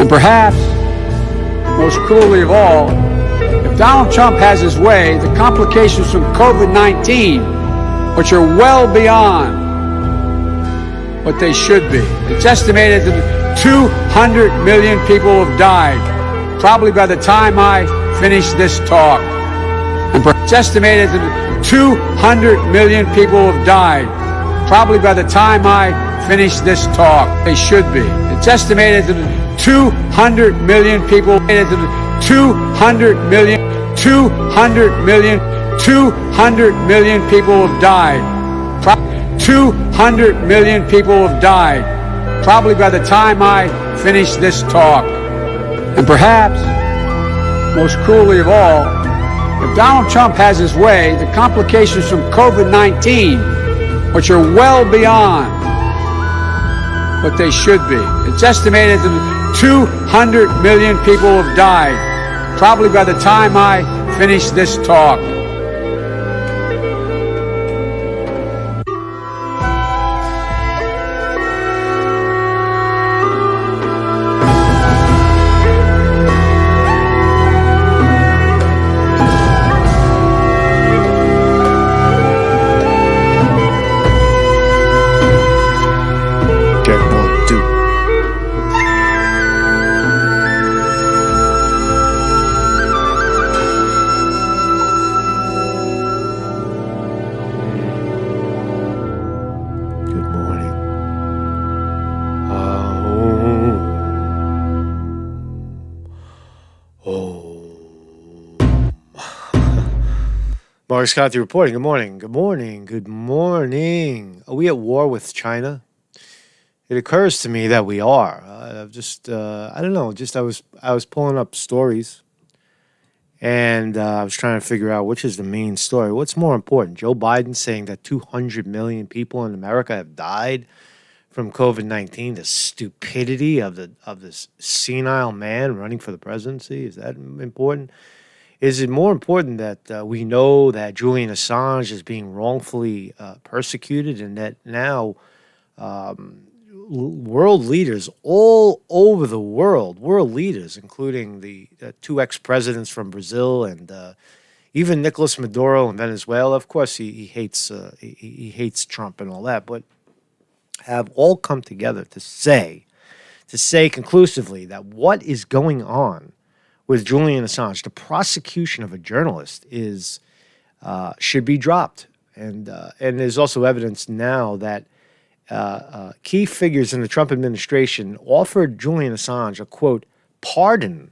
And perhaps, most cruelly of all, if Donald Trump has his way, the complications from COVID-19, which are well beyond what they should be. It's estimated that 200 million people have died, probably by the time I finish this talk. And it's estimated that 200 million people have died, probably by the time I finish this talk. They should be. It's estimated that 200 million people, 200 million, 200 million, 200 million people have died. 200 million people have died, probably by the time I finish this talk. And perhaps, most cruelly of all, if Donald Trump has his way, the complications from COVID-19, which are well beyond what they should be. It's estimated that 200 million people have died, probably by the time I finish this talk. Mark Scotty reporting. Good morning. Good morning. Good morning. Are we at war with China? It occurs to me that we are. I don't know. I was pulling up stories, and I was trying to figure out which is the main story. What's more important? Joe Biden saying that 200 million people in America have died from COVID-19. The stupidity of this senile man running for the presidency. Is that important? Is it more important that we know that Julian Assange is being wrongfully persecuted, and that now world leaders all over the world, including the two ex-presidents from Brazil and even Nicolas Maduro in Venezuela? Of course, he hates Trump and all that, but have all come together to say conclusively that what is going on with Julian Assange, the prosecution of a journalist, should be dropped. And there's also evidence now that key figures in the Trump administration offered Julian Assange a, quote, pardon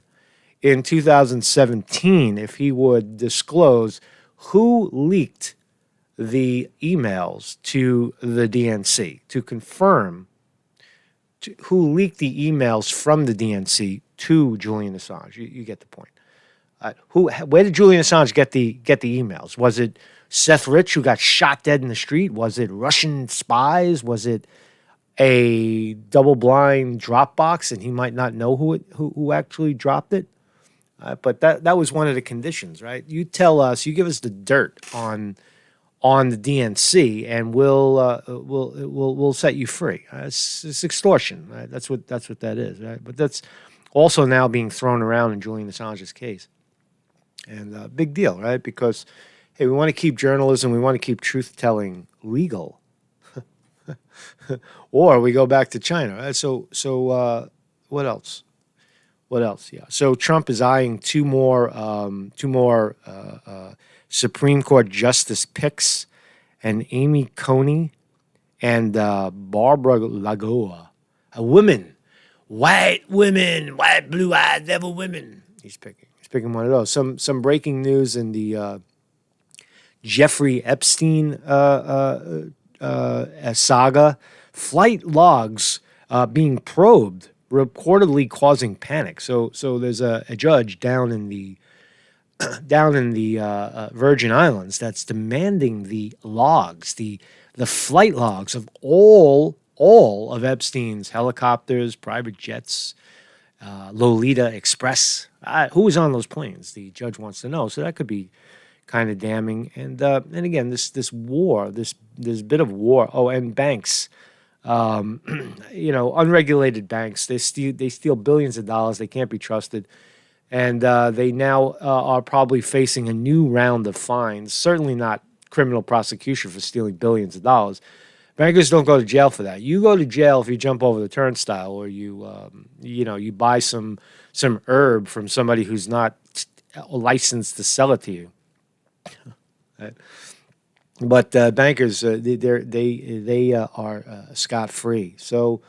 in 2017 if he would disclose who leaked the emails to the DNC, to confirm who leaked the emails from the DNC to Julian Assange. You get the point. Where did Julian Assange get the emails? Was it Seth Rich, who got shot dead in the street? Was it Russian spies? Was it a double-blind Dropbox, and he might not know who actually dropped it? But that was one of the conditions, right? You tell us, you give us the dirt on the DNC, and we'll set you free. It's extortion, right? That's what that is, right? But that's also now being thrown around in Julian Assange's case, and big deal, right? Because hey, we want to keep journalism, we want to keep truth telling legal, or we go back to China, right? So what else? What else? Yeah. So Trump is eyeing two more Supreme Court justice picks, and Amy Coney and Barbara Lagoa, white blue-eyed devil women. He's picking one of those. Some breaking news in the Jeffrey Epstein saga. Flight logs being probed, reportedly causing panic. So there's a judge down in the Virgin Islands that's demanding the logs, the flight logs of all of Epstein's helicopters, private jets, Lolita Express. Who was on those planes? The judge wants to know. So that could be kind of damning. And again, this war, this bit of war. Oh, and banks unregulated banks. They steal billions of dollars. They can't be trusted, and they now are probably facing a new round of fines. Certainly not criminal prosecution for stealing billions of dollars. Bankers don't go to jail for that. You go to jail if you jump over the turnstile or you buy some herb from somebody who's not licensed to sell it to you. Right? But bankers, they are scot free. So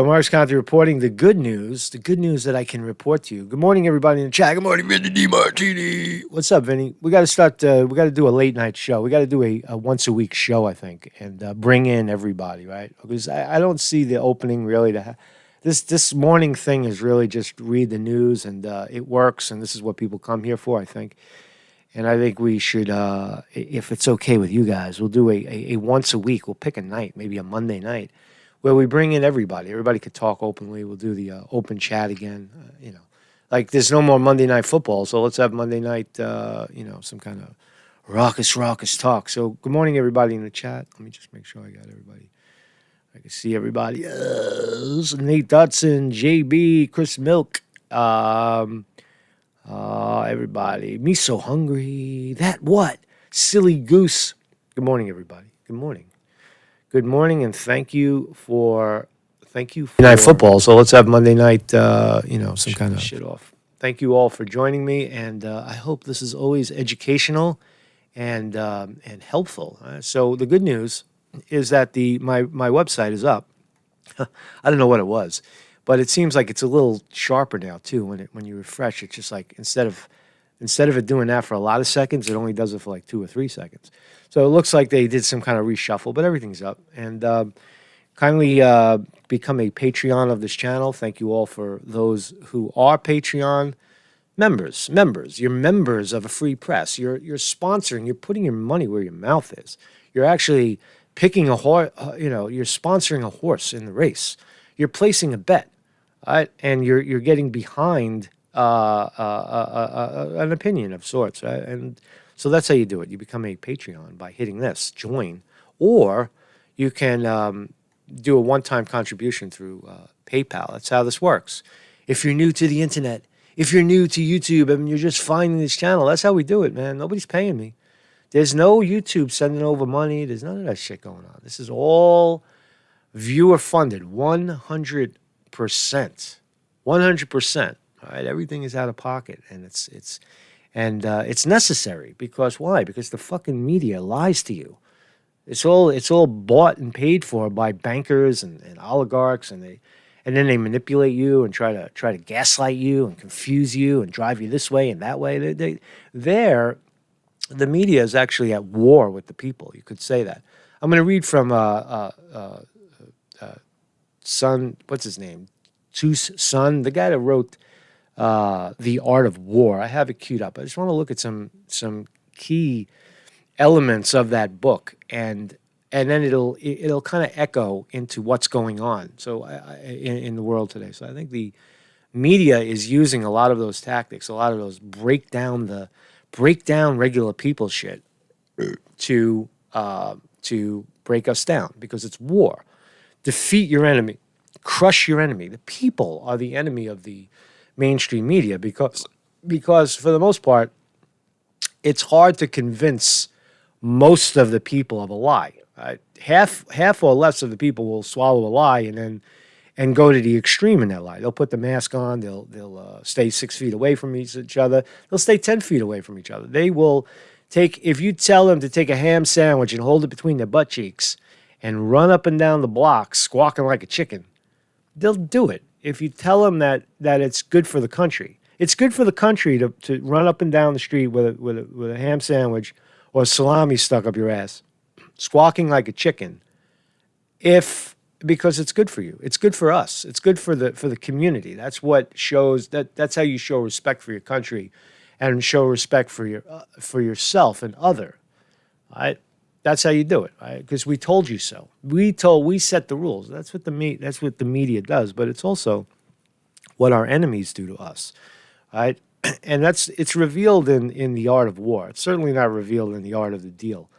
Mark's Conte reporting the good news that I can report to you. Good morning, everybody in the chat. Good morning, Vinny DiMartini. What's up, Vinny? We got to start. We got to do a late night show. We got to do a once a week show, I think, and bring in everybody, right? Because I don't see the opening really to. This morning thing is really just read the news, and it works, and this is what people come here for, I think. And I think we should, if it's okay with you guys, we'll do a once a week. We'll pick a night, maybe a Monday night, where we bring in everybody. Everybody could talk openly. We'll do the open chat again. Like there's no more Monday Night Football, so let's have Monday night, some kind of raucous talk. So good morning, everybody in the chat. Let me just make sure I got everybody. I can see everybody. Yes. Nate Dutson, JB, Chris Milk. Everybody. Me so hungry. That what? Silly goose. Good morning, everybody. Good morning. Good morning, and thank you for night football. So let's have Monday night, some kind of shit off. Thank you all for joining me, and I hope this is always educational and helpful. So the good news is that my website is up. I don't know what it was, but it seems like it's a little sharper now too. When you refresh, it's just like instead of it doing that for a lot of seconds, it only does it for like 2 or 3 seconds. So it looks like they did some kind of reshuffle, but everything's up. And kindly become a Patreon of this channel. Thank you all for those who are Patreon members. You're members of a free press. You're sponsoring. You're putting your money where your mouth is. You're actually picking a horse. You're sponsoring a horse in the race. You're placing a bet, right? And you're getting behind an opinion of sorts, right? And so that's how you do it. You become a Patreon by hitting this join, or you can do a one-time contribution through PayPal. That's how this works. If you're new to the internet, if you're new to YouTube and you're just finding this channel, that's how we do it, man. Nobody's paying me. There's no YouTube sending over money. There's none of that shit going on. This is all viewer funded, 100%. 100%. All right, everything is out of pocket, and it's necessary because why? Because the fucking media lies to you. It's all bought and paid for by bankers and oligarchs, and then they manipulate you and try to gaslight you and confuse you and drive you this way and that way. The media is actually at war with the people. You could say that. I'm going to read from Sun. What's his name? Tzu's son, the guy that wrote The Art of War. I have it queued up. I just want to look at some key elements of that book, and then it'll kind of echo into what's going on in the world today. So I think the media is using a lot of those tactics, a lot of those break down regular people shit to break us down, because it's war. Defeat your enemy, crush your enemy. The people are the enemy of the mainstream media because for the most part, it's hard to convince most of the people of a lie. Right? Half or less of the people will swallow a lie and go to the extreme in that lie. They'll put the mask on. They'll stay 6 feet away from each other. They'll stay 10 feet away from each other. They will if you tell them to take a ham sandwich and hold it between their butt cheeks and run up and down the block squawking like a chicken, they'll do it. If you tell them that it's good for the country, it's good for the country to run up and down the street with a ham sandwich or salami stuck up your ass, squawking like a chicken, because it's good for you. It's good for us. It's good for the community. That's what shows that's how you show respect for your country and show respect for yourself and other. Right? That's how you do it, right? Because we told you so. We set the rules. That's what the media does, but it's also what our enemies do to us, right? And it's revealed in The Art of War. It's certainly not revealed in The Art of the Deal.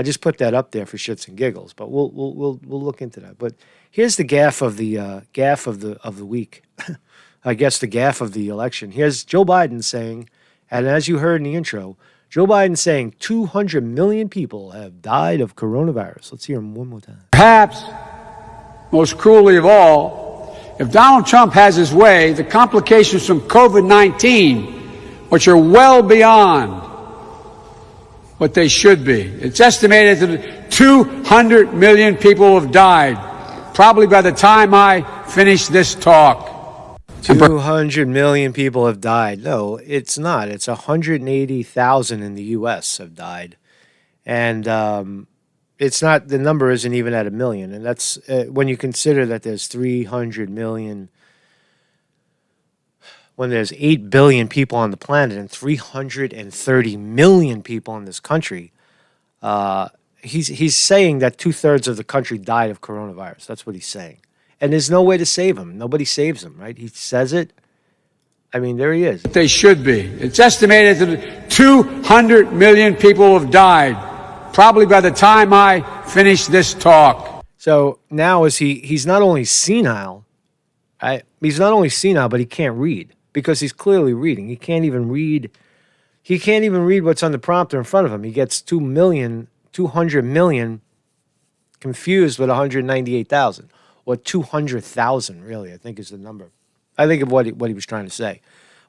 I just put that up there for shits and giggles, but we'll look into that. But here's the gaffe of the week. I guess the gaffe of the election. Here's Joe Biden saying, and as you heard in the intro, Joe Biden saying 200 million people have died of coronavirus. Let's hear him one more time. Perhaps most cruelly of all, if Donald Trump has his way, the complications from COVID-19, which are well beyond what they should be. It's estimated that 200 million people have died, probably by the time I finish this talk. 200 million people have died. No, it's not. It's 180,000 in the U.S. have died. And it's not, the number isn't even at 1 million. And that's when you consider that there's 300 million, when there's 8 billion people on the planet and 330 million people in this country. He's saying that 2/3 of the country died of coronavirus. That's what he's saying. And there's no way to save him. Nobody saves him, right? He says it. I mean, there he is. They should be. It's estimated that 200 million people have died, probably by the time I finish this talk. So now he's not only senile, right? He's not only senile, but he can't read because he's clearly reading. He can't even read. He can't even read what's on the prompter in front of him. He gets 200 million confused with 198,000. Or 200,000, really, I think is the number. I think of what he was trying to say.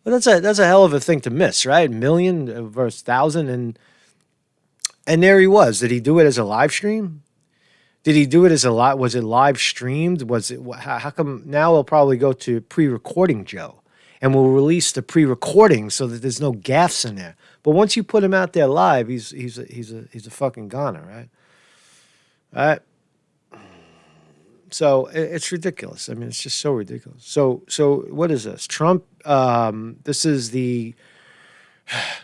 But that's a hell of a thing to miss, right? Million versus thousand, and there he was. Did he do it as a live stream? Did he do it as was it live streamed? Was it, how come now we'll probably go to pre-recording Joe, and we'll release the pre-recording so that there's no gaffes in there. But once you put him out there live, he's a fucking goner, right? All right. So it's ridiculous. I mean, it's just so ridiculous. So what is this? Trump, this is the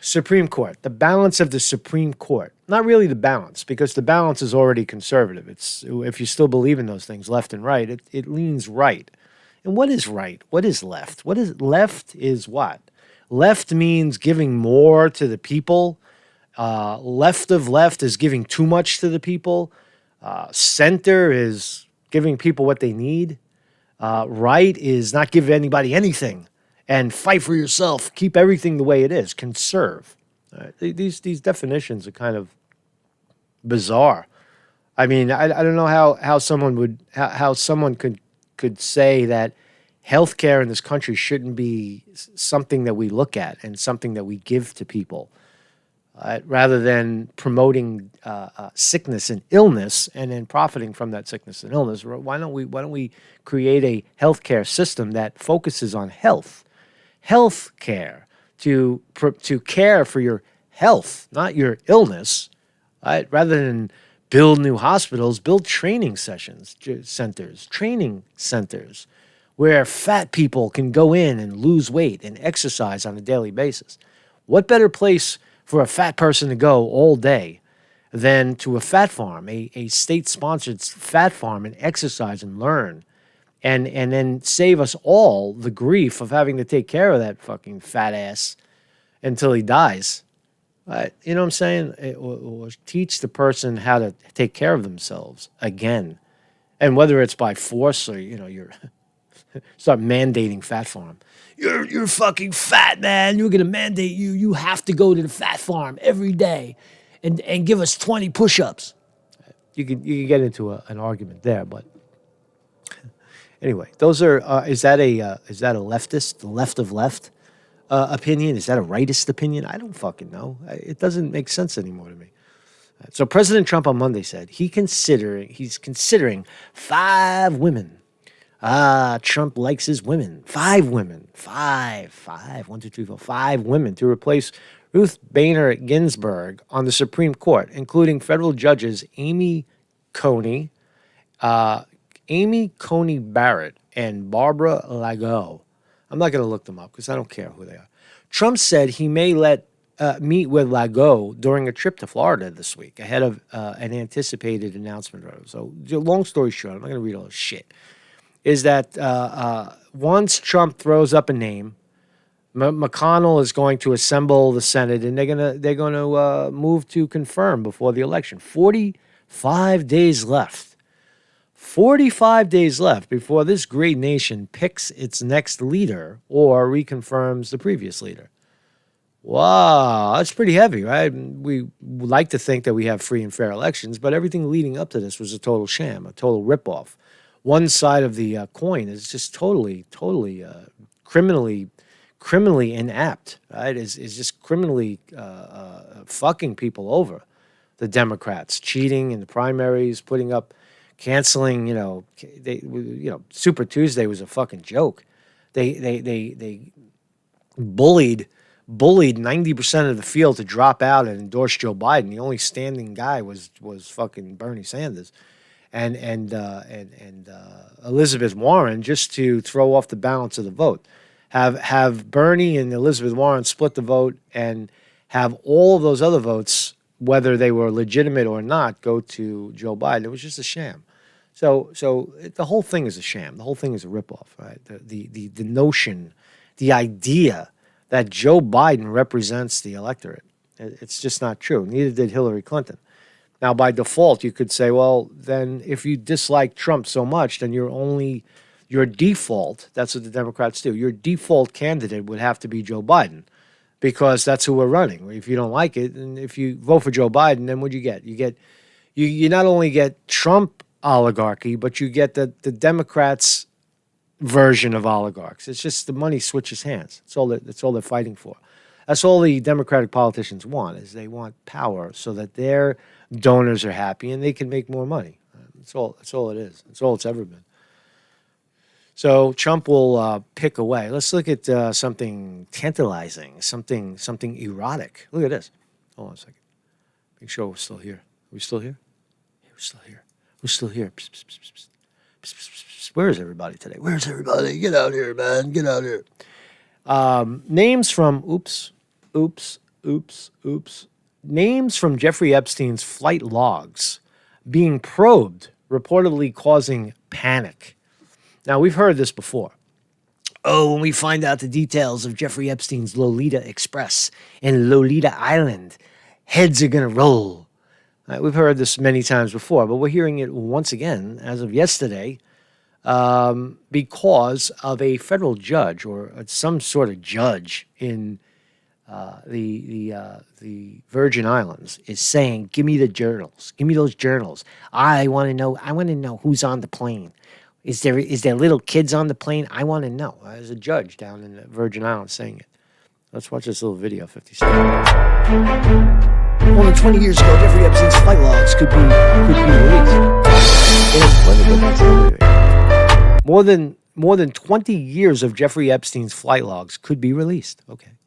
Supreme Court, the balance of the Supreme Court. Not really the balance, because the balance is already conservative. It's, if you still believe in those things, left and right, it leans right. And what is right? What is left? What is left is what? Left means giving more to the people. Left of left is giving too much to the people. Center is giving people what they need. Right is not give anybody anything and fight for yourself. Keep everything the way it is. Conserve. These definitions are kind of bizarre. I mean, I don't know how someone could say that healthcare in this country shouldn't be something that we look at and something that we give to people. Rather than promoting sickness and illness and then profiting from that sickness and illness, why don't we create a healthcare system that focuses on health care to care for your health, not your illness, right? Rather than build new hospitals, build training centers where fat people can go in and lose weight and exercise on a daily basis. What better place for a fat person to go all day than to a fat farm, a state-sponsored fat farm, and exercise and learn, and then save us all the grief of having to take care of that fucking fat ass until he dies. You know what I'm saying? Or teach the person how to take care of themselves again. And whether it's by force or, you're start mandating fat farm. You're fucking fat, man. You're going to mandate you have to go to the fat farm every day and give us 20 push-ups. You can get into an argument there, but anyway, those are is that a leftist, the left of left opinion? Is that a rightist opinion? I don't fucking know. It doesn't make sense anymore to me. So President Trump on Monday said he's considering 5 women. Trump likes his women. 5 women. 5. 1, 2, 3, 4. 5 women to replace Ruth Bader Ginsburg on the Supreme Court, including federal judges Amy Coney Barrett, and Barbara Lago. I'm not going to look them up because I don't care who they are. Trump said he may meet with Lago during a trip to Florida this week ahead of an anticipated announcement. So long story short, I'm not going to read all this shit. Is that once Trump throws up a name, McConnell is going to assemble the Senate, and they're gonna move to confirm before the election. 45 days left. 45 days left before this great nation picks its next leader or reconfirms the previous leader. Wow, that's pretty heavy, right? We like to think that we have free and fair elections, but everything leading up to this was a total sham, a total ripoff. One side of the coin is just totally criminally inept, right? Is just criminally fucking people over. The Democrats cheating in the primaries, canceling. Super Tuesday was a fucking joke. They bullied 90% of the field to drop out and endorse Joe Biden. The only standing guy was fucking Bernie Sanders, and Elizabeth Warren, just to throw off the balance of the vote. Have Bernie and Elizabeth Warren split the vote and have all of those other votes, whether they were legitimate or not, go to Joe Biden. It was just a sham. So the whole thing is a sham. The whole thing is a ripoff, right? The notion, the idea that Joe Biden represents the electorate, it's just not true. Neither did Hillary Clinton. Now, by default, you could say, well, then if you dislike Trump so much, then your default, that's what the Democrats do, your default candidate would have to be Joe Biden, because that's who we're running. If you don't like it, and if you vote for Joe Biden, then what do you get? You not only get Trump oligarchy, but you get the Democrats' version of oligarchs. It's just the money switches hands. That's all they're fighting for. That's all the Democratic politicians want, is they want power so that their donors are happy and they can make more money. That's all it is. That's all it's ever been. So Trump will pick away. Let's look at something tantalizing, something erotic. Look at this. Hold on a second. Make sure we're still here. Are we still here? Yeah, we're still here. We're still here. Psst, psst, psst, psst. Psst, psst, psst. Where is everybody today? Where's everybody? Get out here, man. Get out here. Names from Names from Jeffrey Epstein's flight logs being probed, reportedly causing panic. Now, we've heard this before. Oh, when we find out the details of Jeffrey Epstein's Lolita Express and Lolita Island, heads are going to roll. We've heard this many times before, but we're hearing it once again as of yesterday because of a federal judge or some sort of judge in the Virgin Islands is saying, "Give me the journals. Give me those journals. I want to know who's on the plane. Is there little kids on the plane? I want to know." There's a judge down in the Virgin Islands saying it. Let's watch this little video, 50 seconds. More than 20 years ago, Jeffrey Epstein's flight logs could be released. More than 20 years of Jeffrey Epstein's flight logs could be released. Okay. In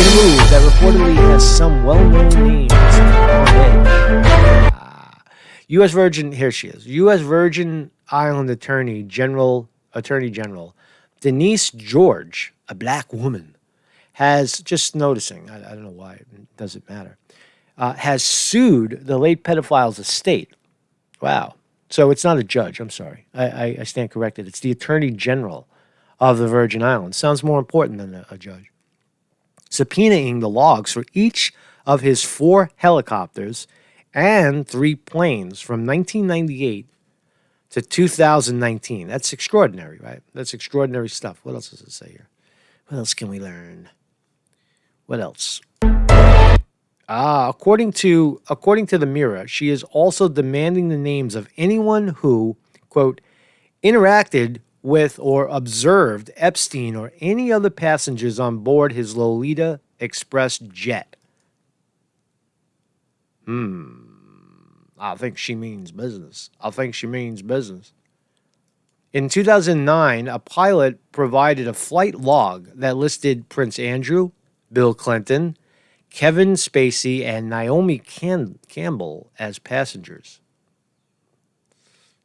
a move that reportedly has some well-known names on it. U.S. Virgin, here she is. U.S. Virgin Island Attorney General Denise George, a black woman, has, just noticing, I don't know why, it doesn't matter, has sued the late pedophile's estate. Wow. So it's not a judge, I'm sorry. I stand corrected. It's the Attorney General of the Virgin Islands. Sounds more important than a judge. Subpoenaing the logs for each of his 4 helicopters and 3 planes from 1998 to 2019. That's extraordinary, right? That's extraordinary stuff. What else does it say here? What else can we learn? What else? According to the Mirror, she is also demanding the names of anyone who, quote, interacted with or observed Epstein or any other passengers on board his Lolita Express jet. I think she means business. In 2009, a pilot provided a flight log that listed Prince Andrew, Bill Clinton, Kevin Spacey, and Naomi Campbell as passengers.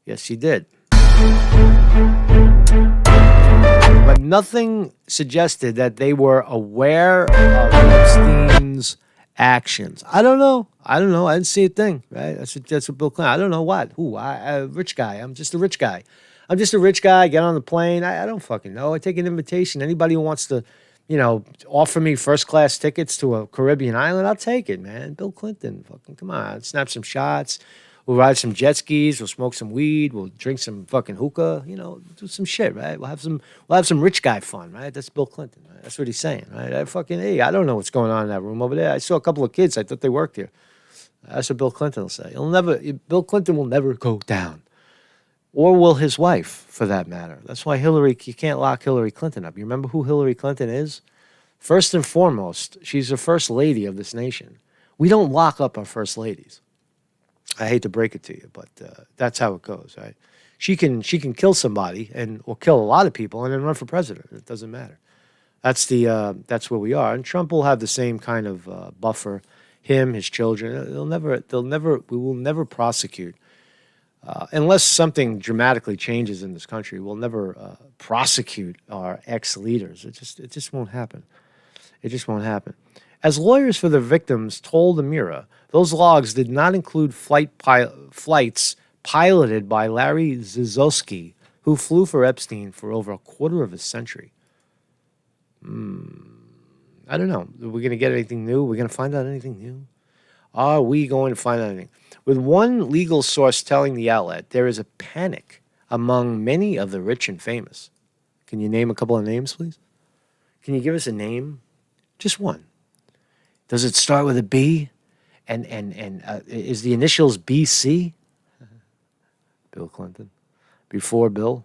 Yes, he did. But nothing suggested that they were aware of Epstein's actions. I don't know. I didn't see a thing, right? That's what Bill Clinton. I don't know what. Who? Rich guy. I'm just a rich guy. I'm just a rich guy. Get on the plane. I don't fucking know. I take an invitation. Anybody who wants to, offer me first class tickets to a Caribbean island, I'll take it, man. Bill Clinton. Fucking come on. Snap some shots. We'll ride some jet skis. We'll smoke some weed. We'll drink some fucking hookah. Do some shit, right? We'll have some rich guy fun, right? That's Bill Clinton. Right? That's what he's saying, right? I don't know what's going on in that room over there. I saw a couple of kids. I thought they worked here. That's what Bill Clinton will say. Bill Clinton will never go down, or will his wife, for that matter. That's why you can't lock Hillary Clinton up. You remember who Hillary Clinton is? First and foremost, she's the first lady of this nation. We don't lock up our first ladies. I hate to break it to you, but that's how it goes, right? She can kill somebody or kill a lot of people and then run for president. It doesn't matter. That's where we are. And Trump will have the same kind of buffer. Him, his children. We will never prosecute unless something dramatically changes in this country. We'll never prosecute our ex-leaders. It just won't happen. It just won't happen. As lawyers for the victims told the Mirror, those logs did not include flights piloted by Larry Zizowski, who flew for Epstein for over a quarter of a century. I don't know. Are we going to get anything new? Are we going to find out anything new? Are we going to find out anything? With one legal source telling the outlet, there is a panic among many of the rich and famous. Can you name a couple of names, please? Can you give us a name? Just one. Does it start with a B? And is the initials BC? Bill Clinton. Before Bill.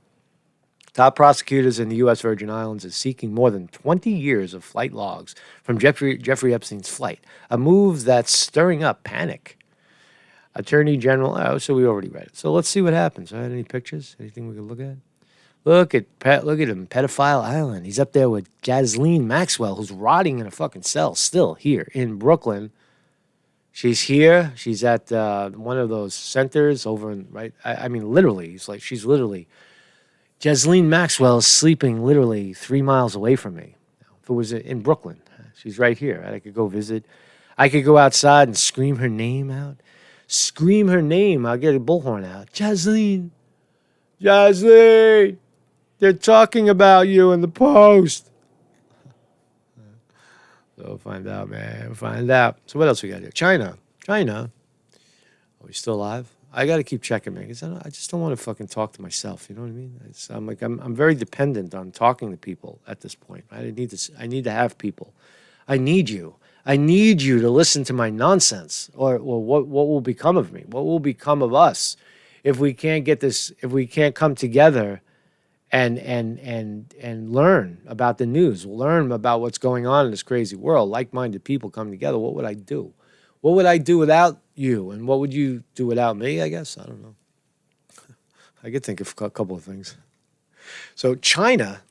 Top prosecutors in the U.S. Virgin Islands is seeking more than 20 years of flight logs from Jeffrey Epstein's flight, a move that's stirring up panic. Attorney General, so we already read it. So let's see what happens. Right? Any pictures? Anything we can look at? Look at him, Pedophile Island. He's up there with Ghislaine Maxwell, who's rotting in a fucking cell, still here in Brooklyn. She's here. She's at one of those centers over in, right? I mean, literally, she's literally, Ghislaine Maxwell is sleeping literally 3 miles away from me. If it was in Brooklyn, she's right here. I could go visit. I could go outside and scream her name out. Scream her name. I'll get a bullhorn out. Ghislaine. They're talking about you in the Post. So we'll find out, man. We'll find out. So what else we got here? China. Are we still alive? I got to keep checking, man, because I just don't want to fucking talk to myself. You know what I mean? I'm very dependent on talking to people at this point. Right? I need to have people. I need you. I need you to listen to my nonsense, or what will become of me? What will become of us if we can't get this? If we can't come together and learn about the news, learn about what's going on in this crazy world, like-minded people come together, what would I do? What would I do without you? And what would you do without me, I guess? I don't know. I could think of a couple of things. So China,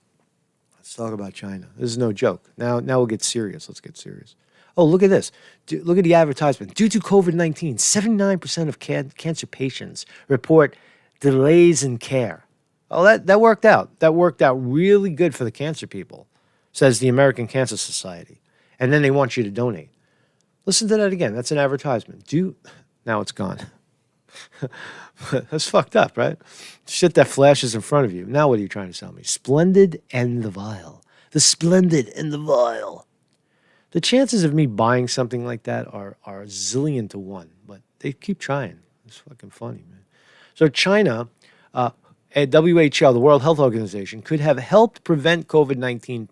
let's talk about China. This is no joke. Now we'll get serious. Let's get serious. Oh, look at this. Look at the advertisement. Due to COVID-19, 79% of cancer patients report delays in care. Oh, that worked out. That worked out really good for the cancer people, says the American Cancer Society. And then they want you to donate. Listen to that again. That's an advertisement. Now it's gone. That's fucked up, right? Shit that flashes in front of you. Now what are you trying to sell me? Splendid and the vile. The splendid and the vile. The chances of me buying something like that are a zillion to one, but they keep trying. It's fucking funny, man. So China, at WHO, the World Health Organization, could have helped prevent COVID-19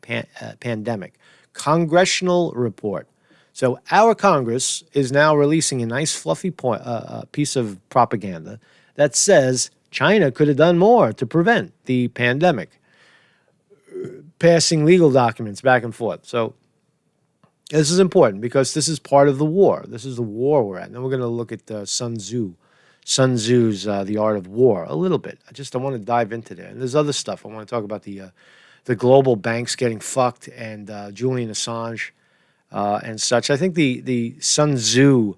pandemic. Congressional report. So our Congress is now releasing a nice fluffy piece of propaganda that says China could have done more to prevent the pandemic, passing legal documents back and forth. So this is important because this is part of the war. This is the war we're at. Now we're going to look at Sun Tzu. Sun Tzu's The Art of War a little bit. I want to dive into there. And there's other stuff. I want to talk about the global banks getting fucked and Julian Assange and such. I think the Sun Tzu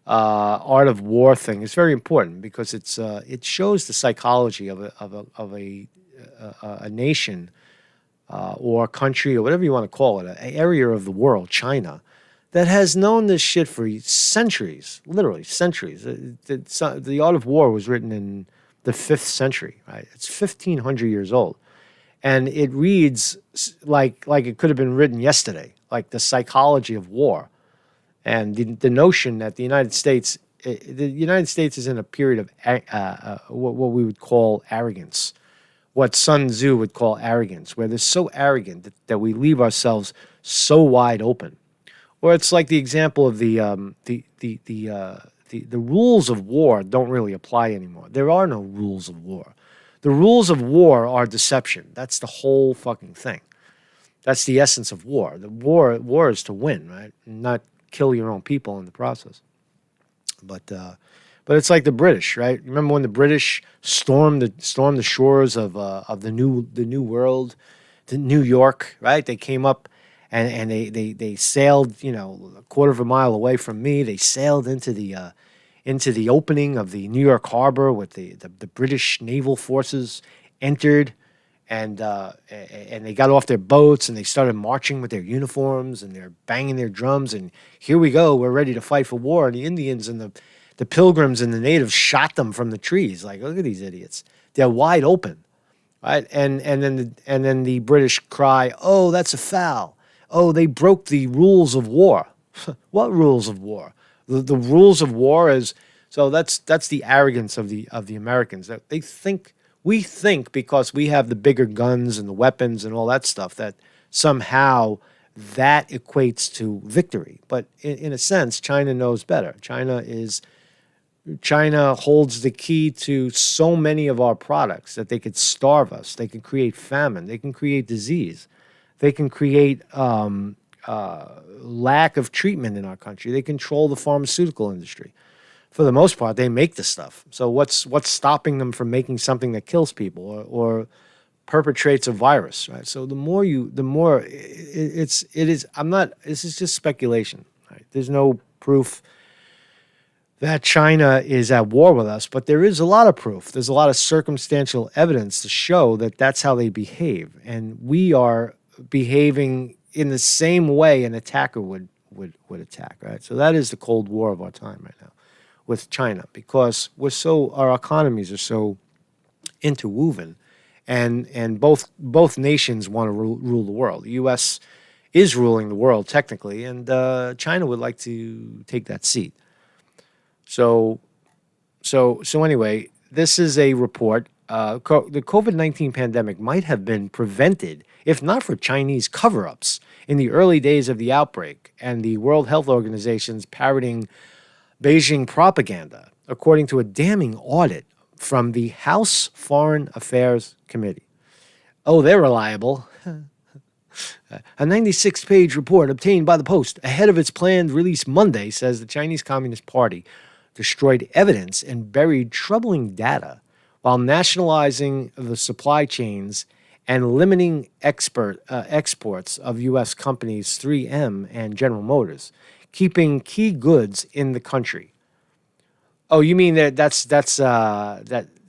Art of War thing is very important because it shows the psychology of a nation or a country or whatever you want to call it, an area of the world, China, that has known this shit for centuries, literally centuries. The Art of War was written in the 5th century, right? It's 1,500 years old. And it reads like it could have been written yesterday, like the psychology of war. And the notion that the United States is in a period of what we would call arrogance, what Sun Tzu would call arrogance, where they're so arrogant that we leave ourselves so wide open. Or it's like the example of the rules of war don't really apply anymore. There are no rules of war. The rules of war are deception. That's the whole fucking thing. That's the essence of war. The war is to win, right? Not kill your own people in the process. But it's like the British, right? Remember when the British stormed the shores of the new world, to New York, right? They came up and they sailed, a quarter of a mile away from me. They sailed into the opening of the New York harbor with the British naval forces entered, and they got off their boats and they started marching with their uniforms and they're banging their drums, and here we go, we're ready to fight for war. And the Indians and the pilgrims and the natives shot them from the trees. Like, look at these idiots. They're wide open, right? And then the British cry, "Oh, that's a foul. Oh, they broke the rules of war." What rules of war? The rules of war is, so that's the arrogance of the Americans, that we think because we have the bigger guns and the weapons and all that stuff that somehow that equates to victory. But in a sense, China knows better. China holds the key to so many of our products that they could starve us. They can create famine. They can create disease. They can create lack of treatment in our country. They control the pharmaceutical industry. For the most part, they make the stuff. So what's stopping them from making something that kills people or perpetrates a virus, right? So the more this is just speculation, right? There's no proof that China is at war with us, but there is a lot of proof. There's a lot of circumstantial evidence to show that that's how they behave. And we are behaving in the same way an attacker would attack, right? So that is the Cold War of our time right now with China, because our economies are so interwoven, and both nations want to rule the world. The U.S. is ruling the world technically, and China would like to take that seat. So anyway, this is a report. The COVID-19 pandemic might have been prevented if not for Chinese cover-ups in the early days of the outbreak and the World Health Organization's parroting Beijing propaganda, according to a damning audit from the House Foreign Affairs Committee. Oh, they're reliable. A 96-page report obtained by the Post ahead of its planned release Monday says the Chinese Communist Party destroyed evidence and buried troubling data while nationalizing the supply chains and limiting exports of U.S. companies 3M and General Motors, keeping key goods in the country. Oh, you mean that's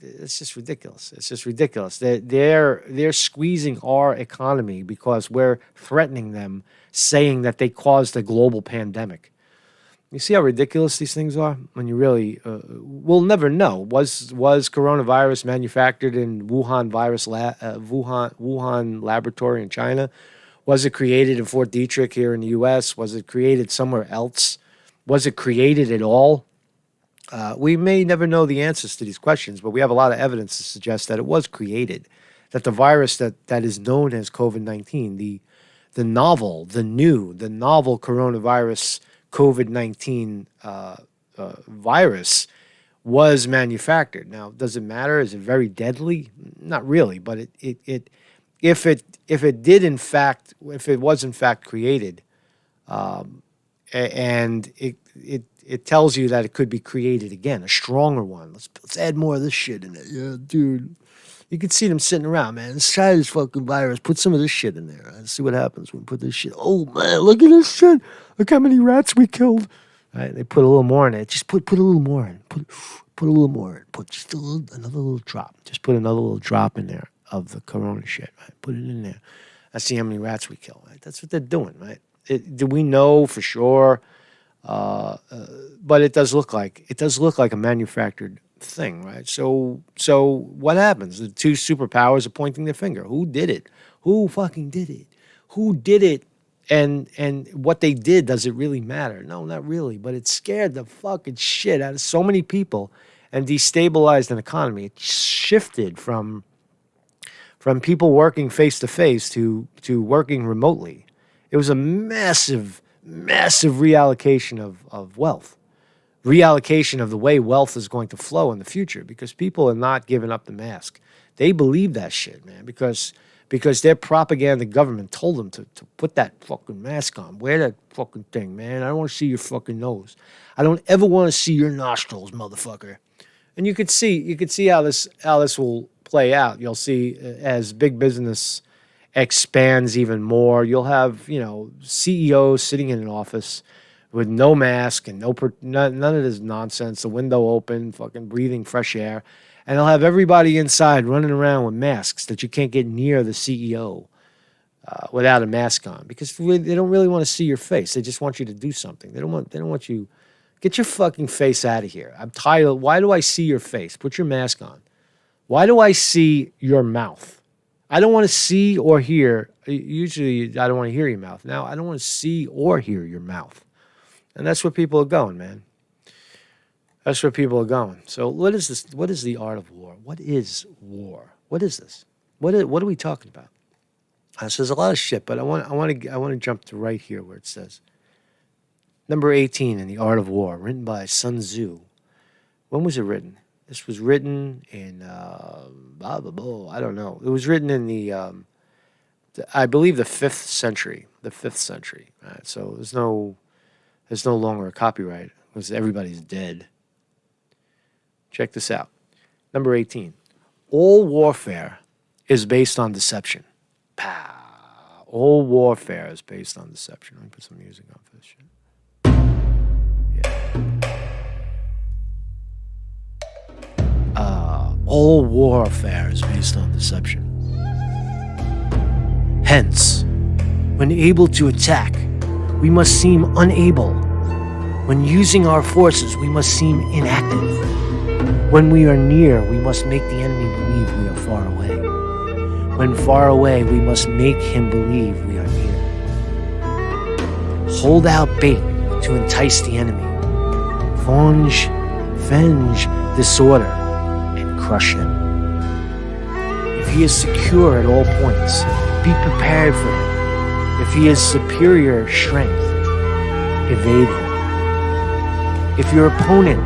it's just ridiculous. It's just ridiculous. They're squeezing our economy because we're threatening them, saying that they caused a global pandemic. You see how ridiculous these things are? When you really, we'll never know. Was coronavirus manufactured in Wuhan laboratory in China? Was it created in Fort Detrick here in the U.S.? Was it created somewhere else? Was it created at all? We may never know the answers to these questions, but we have a lot of evidence to suggest that it was created, that the virus that is known as COVID-19, the novel coronavirus COVID-19 virus was manufactured. Now, does it matter? Is it very deadly? Not really, but if it was in fact created, and it tells you that it could be created again, a stronger one. Let's add more of this shit in it. Yeah, dude. You can see them sitting around, man. Let's try this fucking virus. Put some of this shit in there. Let's see what happens when we put this shit. Oh, man, look at this shit. Look how many rats we killed. All right, they put a little more in it. Just put a little more in. Put a little more in. Put just another little drop. Just put another little drop in there of the corona shit, right? Put it in there. Let's see how many rats we kill, right? That's what they're doing, right? Do we know for sure? But it does look like a manufactured thing, right? So what happens? The two superpowers are pointing their finger. Who did it? Who fucking did it? Who did it? And what they did, does it really matter? No, not really. But it scared the fucking shit out of so many people and destabilized an economy. It shifted from people working face to face to working remotely. It was a massive reallocation of wealth, reallocation of the way wealth is going to flow in the future, because people are not giving up the mask. They believe that shit, man, because their propaganda government told them to put that fucking mask on, wear that fucking thing, man. I don't want to see your fucking nose. I don't ever want to see your nostrils, motherfucker. And you could see how this will play out. You'll see as big business expands even more. You'll have, CEOs sitting in an office with no mask and none of this nonsense. The window open, fucking breathing fresh air, and they'll have everybody inside running around with masks that you can't get near the CEO without a mask on, because they don't really want to see your face. They just want you to do something. They don't want you. Get your fucking face out of here. I'm tired. Why do I see your face? Put your mask on. Why do I see your mouth? I don't want to see or hear. Usually, I don't want to hear your mouth. Now, I don't want to see or hear your mouth. And that's where people are going, man. That's where people are going. So what is this? What is the art of war? What is war? What is this? What are we talking about? So there's a lot of shit, but I want to jump to right here where it says, number 18 in The Art of War, written by Sun Tzu. When was it written? This was written in, I don't know. It was written in I believe the 5th century. The 5th century. Right? So there's no longer a copyright because everybody's dead. Check this out. Number 18. All warfare is based on deception. Pow. All warfare is based on deception. Let me put some music on for this shit. All warfare is based on deception. Hence, when able to attack, we must seem unable. When using our forces, we must seem inactive. When we are near, we must make the enemy believe we are far away. When far away, we must make him believe we are near. Hold out bait to entice the enemy. Venge disorder, and crush him. If he is secure at all points, be prepared for him. If he is superior strength, evade him. If your opponent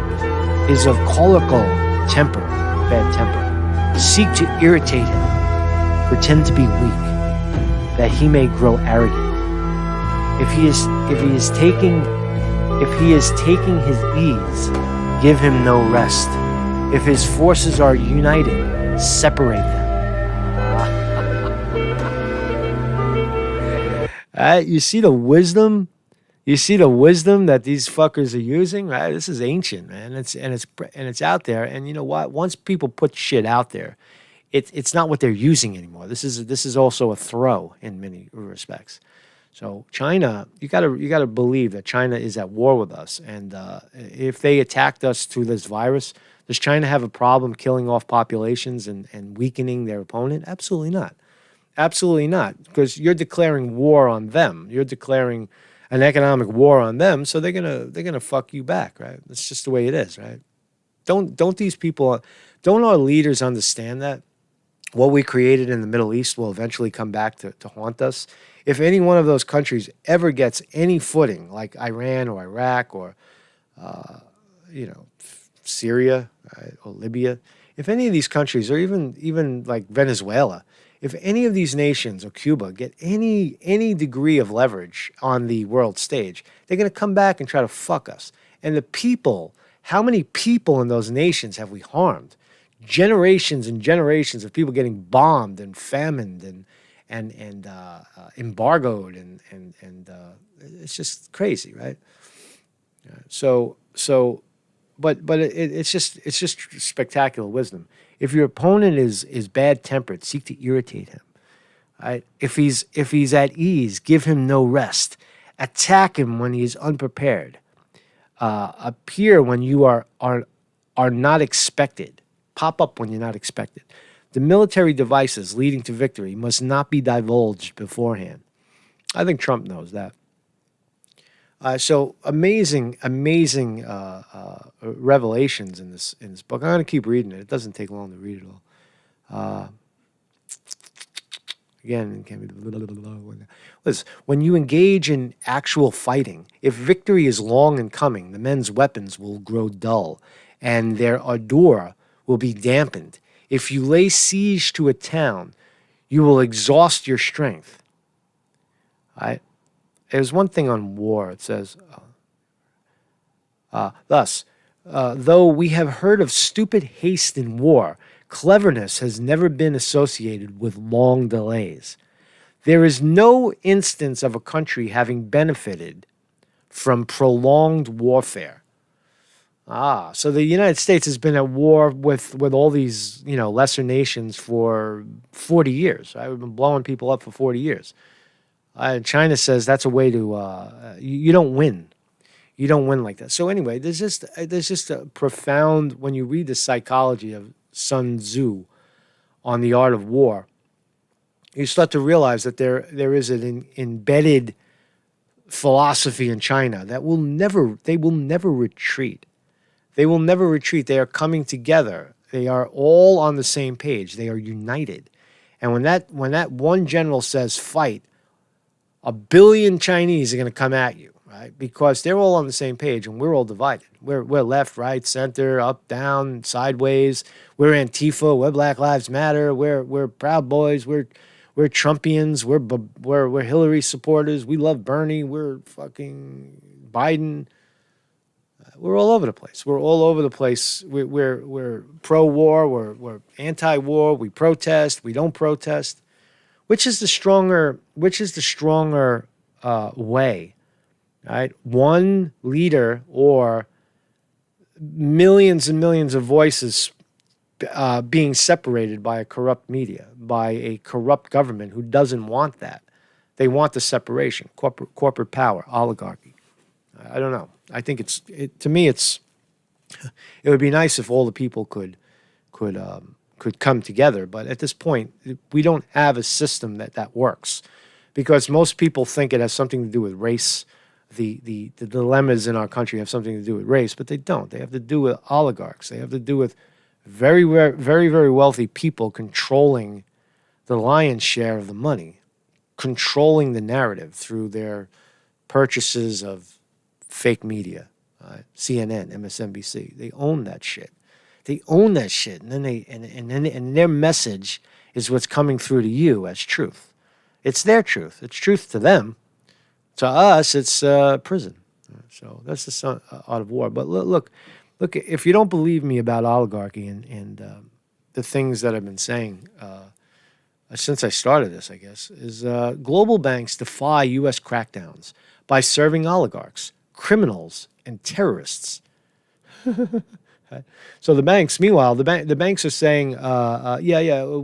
is of cholerical temper, bad temper, seek to irritate him. Pretend to be weak, that he may grow arrogant. If he is taking his ease, give him no rest. If his forces are united, separate them. You see the wisdom? You see the wisdom that these fuckers are using, right? This is ancient, man. It's out there. And you know what? Once people put shit out there, it's not what they're using anymore. This is also a throw in many respects. So China, you gotta believe that China is at war with us, and if they attacked us through this virus, does China have a problem killing off populations and weakening their opponent? Absolutely not. Absolutely not, because you're declaring war on them. You're declaring an economic war on them, so they're gonna fuck you back, right? That's just the way it is, right? Don't our leaders understand that what we created in the Middle East will eventually come back to haunt us? If any one of those countries ever gets any footing, like Iran or Iraq or Syria, right, or Libya, if any of these countries, or even like Venezuela, if any of these nations or Cuba get any degree of leverage on the world stage, they're going to come back and try to fuck us. And the people, how many people in those nations have we harmed? Generations and generations of people getting bombed and famined and embargoed and it's just crazy, right? But it's just spectacular wisdom. If your opponent is bad tempered, seek to irritate him. Right? If he's at ease, give him no rest. attack him when he is unprepared, appear when you are not expected, pop up when you're not expected. The military devices leading to victory must not be divulged beforehand. I think Trump knows that. So amazing revelations in this book. I'm going to keep reading it. It doesn't take long to read it all. Again, it can be. Listen, when you engage in actual fighting, if victory is long in coming, the men's weapons will grow dull, and their ardor will be dampened. If you lay siege to a town, you will exhaust your strength. There's one thing on war. It says, thus, though we have heard of stupid haste in war, cleverness has never been associated with long delays. There is no instance of a country having benefited from prolonged warfare. So the United States has been at war with all these, lesser nations for 40 years. Right? We've been blowing people up for 40 years. China says that's a way to you don't win. You don't win like that. So anyway, there's just a profound, when you read the psychology of Sun Tzu on the art of war, you start to realize that there is an embedded philosophy in China that they will never retreat. They will never retreat. They are coming together. They are all on the same page. They are united. And when that one general says fight, 1 billion Chinese are going to come at you, right? Because they're all on the same page and we're all divided. We're left, right, center, up, down, sideways. We're Antifa. We're Black Lives Matter. We're Proud Boys. We're Trumpians. We're Hillary supporters. We love Bernie. We're fucking Biden. We're all over the place. We're all over the place. We're pro-war. We're anti-war. We protest. We don't protest. Which is the stronger way, right? One leader or millions and millions of voices being separated by a corrupt media, by a corrupt government who doesn't want that. They want the separation, corporate power, oligarchy. I don't know. I think to me it would be nice if all the people could come together. But at this point, we don't have a system that works, because most people think it has something to do with race. The dilemmas in our country have something to do with race, but they don't. They have to do with oligarchs. They have to do with very, very, very, very wealthy people controlling the lion's share of the money, controlling the narrative through their purchases of fake media, CNN, MSNBC. They own that shit. They own that shit, and then their message is what's coming through to you as truth. It's their truth. It's truth to them. To us, it's prison. So that's the art of war. But look. If you don't believe me about oligarchy and the things that I've been saying since I started this, I guess, is global banks defy U.S. crackdowns by serving oligarchs, criminals, and terrorists. So the banks, meanwhile, the banks are saying,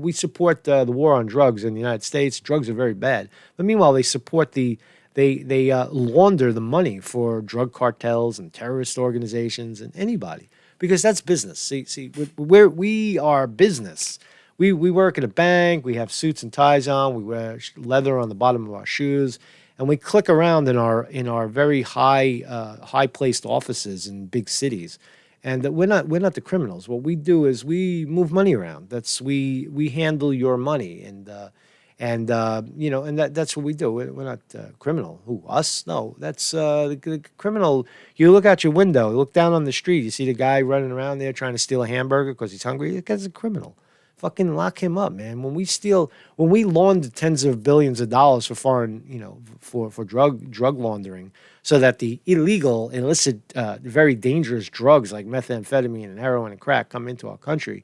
we support the war on drugs in the United States. Drugs are very bad. But meanwhile, they support they launder the money for drug cartels and terrorist organizations and anybody, because that's business. See, we are business. We work at a bank. We have suits and ties on. We wear leather on the bottom of our shoes, and we click around in our very high placed offices in big cities. And we're not the criminals. What we do is we move money around. We handle your money, and that's what we do. We're not criminal. Who, us? No, that's the criminal. You look out your window, look down on the street, you see the guy running around there trying to steal a hamburger because he's hungry. That guy's a criminal. Fucking lock him up, man. When we launder tens of billions of dollars for foreign, for drug laundering, so that the illegal, illicit, very dangerous drugs like methamphetamine and heroin and crack come into our country,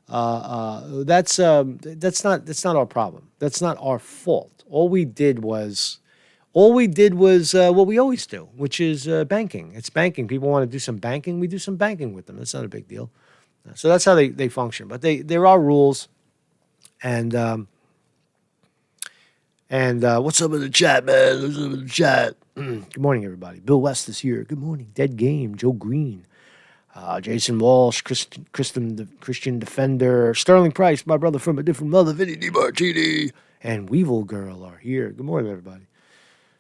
that's not our problem. That's not our fault. All we did was what we always do, which is banking. It's banking. People want to do some banking. We do some banking with them. That's not a big deal. So that's how they function. But there are rules. And what's up in the chat, man? What's up in the chat? Good morning, everybody. Bill West is here. Good morning. Dead Game, Joe Green, Jason Walsh, Christian Defender, Sterling Price, my brother from a different mother, Vinny DiMartini, and Weevil Girl are here. Good morning, everybody.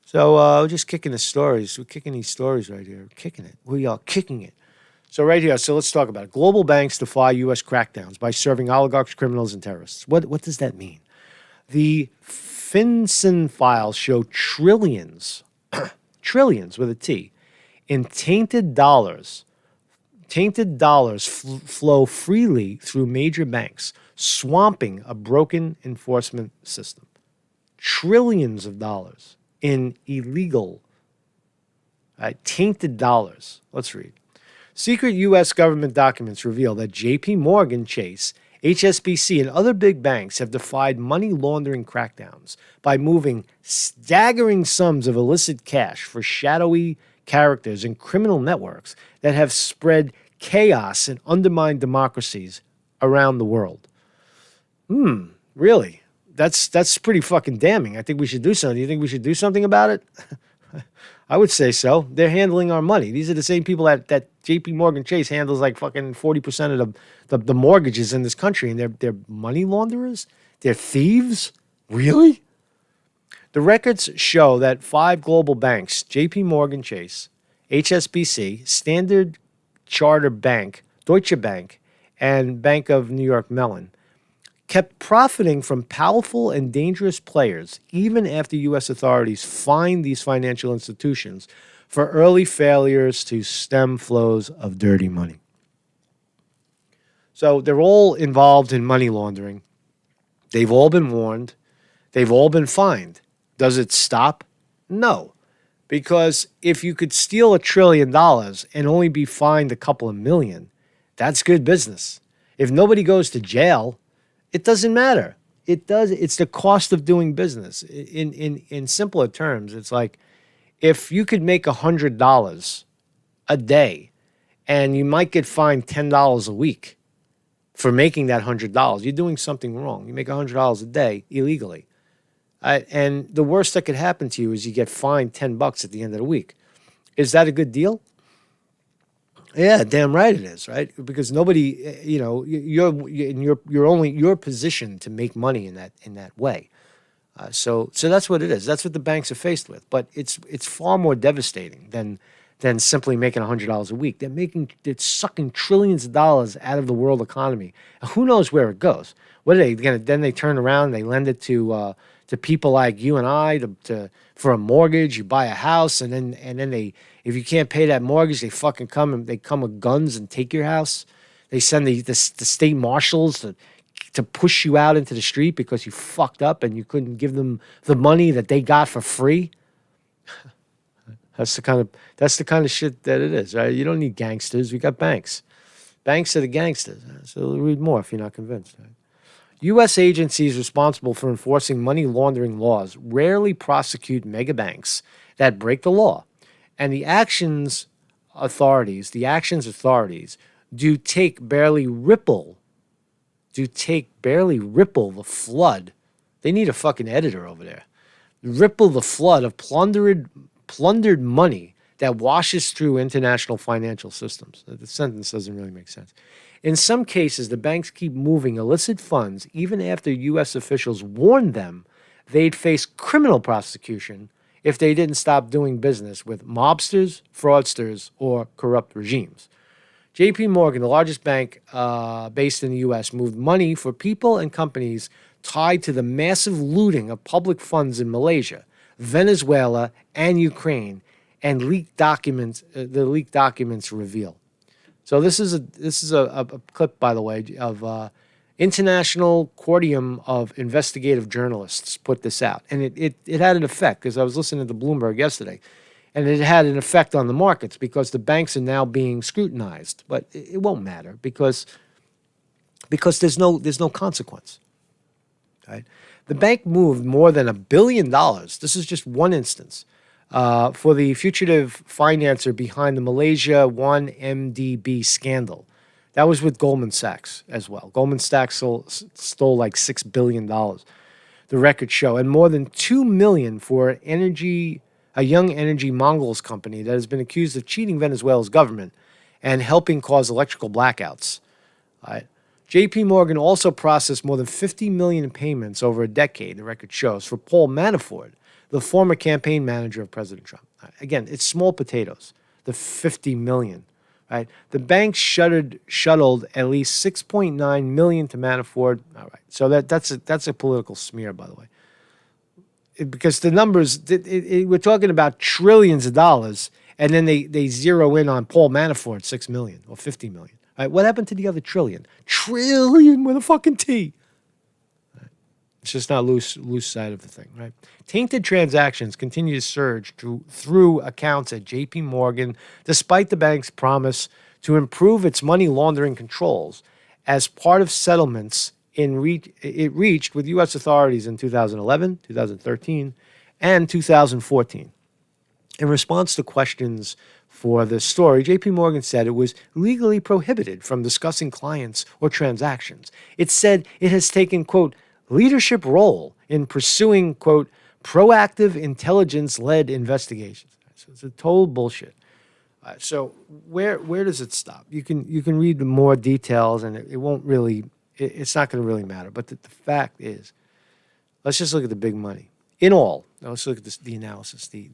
So we're just kicking the stories. We're kicking these stories right here. We're kicking it. We are kicking it. So right here, so let's talk about it. Global banks defy U.S. crackdowns by serving oligarchs, criminals, and terrorists. What does that mean? The FinCEN files show trillions, trillions with a T, in tainted dollars. Tainted dollars flow freely through major banks, swamping a broken enforcement system. Trillions of dollars in illegal, tainted dollars. Let's read. Secret U.S. government documents reveal that J.P. Morgan Chase, HSBC, and other big banks have defied money laundering crackdowns by moving staggering sums of illicit cash for shadowy characters and criminal networks that have spread chaos and undermined democracies around the world. Really? That's pretty fucking damning. I think we should do something. Do you think we should do something about it? I would say so. They're handling our money. These are the same people that J.P. Morgan Chase handles like fucking 40% of the mortgages in this country, and they're money launderers? They're thieves? Really? The records show that 5 global banks, J.P. Morgan Chase, HSBC, Standard Chartered Bank, Deutsche Bank, and Bank of New York Mellon, kept profiting from powerful and dangerous players even after U.S. authorities fined these financial institutions for early failures to stem flows of dirty money. So they're all involved in money laundering. They've all been warned. They've all been fined. Does it stop? No. Because if you could steal $1 trillion and only be fined a couple of million, that's good business. If nobody goes to jail, it doesn't matter. It's the cost of doing business. In simpler terms, it's like if you could make $100 a day and you might get fined $10 a week for making that $100, you're doing something wrong. You make $100 a day illegally. And the worst that could happen to you is you get fined $10 at the end of the week. Is that a good deal? Yeah, damn right it is, right? Because nobody, you're positioned to make money in that way. So that's what it is. That's what the banks are faced with. But it's far more devastating than simply making $100 a week. They're sucking trillions of dollars out of the world economy. Who knows where it goes? What are they gonna? Then they turn around and they lend it to people like you and I for a mortgage. You buy a house, and then they, if you can't pay that mortgage, they fucking come with guns and take your house. They send the state marshals to push you out into the street because you fucked up and you couldn't give them the money that they got for free. That's the kind of shit that it is, right? You don't need gangsters. We got banks. Banks are the gangsters. So read more if you're not convinced. Right? U.S. agencies responsible for enforcing money laundering laws rarely prosecute mega banks that break the law. And the actions authorities do barely ripple the flood. They need a fucking editor over there. Ripple the flood of plundered money that washes through international financial systems. The sentence doesn't really make sense. In some cases, the banks keep moving illicit funds even after U.S. officials warned them they'd face criminal prosecution if they didn't stop doing business with mobsters, fraudsters, or corrupt regimes. J.P. Morgan, the largest bank based in the U.S., moved money for people and companies tied to the massive looting of public funds in Malaysia, Venezuela, and Ukraine, and the leaked documents reveal. So this is a clip, by the way, of International Consortium of Investigative Journalists put this out. And it had an effect, because I was listening to Bloomberg yesterday, and it had an effect on the markets because the banks are now being scrutinized. But it won't matter because there's no consequence. Right? The bank moved more than $1 billion. This is just one instance. For the fugitive financer behind the Malaysia 1MDB scandal. That was with Goldman Sachs as well. Goldman Sachs stole like $6 billion, the records show, and more than $2 million for energy a young energy Mongols company that has been accused of cheating Venezuela's government and helping cause electrical blackouts. Right? J.P. Morgan also processed more than $50 million in payments over a decade, the record shows, for Paul Manafort, the former campaign manager of President Trump. Right? Again, it's small potatoes, the $50 million. Right? The bank shuttled at least $6.9 million to Manafort. All right, so that's a political smear, by the way, because the numbers we're talking about trillions of dollars, and then they zero in on Paul Manafort, $6 million or $50 million. Right? What happened to the other trillion? Trillion with a fucking T. Right? It's just not lose sight of the thing, right? Tainted transactions continue to surge through accounts at J.P. Morgan, despite the bank's promise to improve its money laundering controls as part of settlements it reached with U.S. authorities in 2011, 2013, and 2014. In response to questions for this story, J.P. Morgan said it was legally prohibited from discussing clients or transactions. It said it has taken, quote, leadership role in pursuing, quote, proactive intelligence-led investigations. So it's a total bullshit. So where does it stop? You can read the more details, and it won't really, it's not going to really matter. But the fact is, let's just look at the big money. In all, now let's look at the analysis, the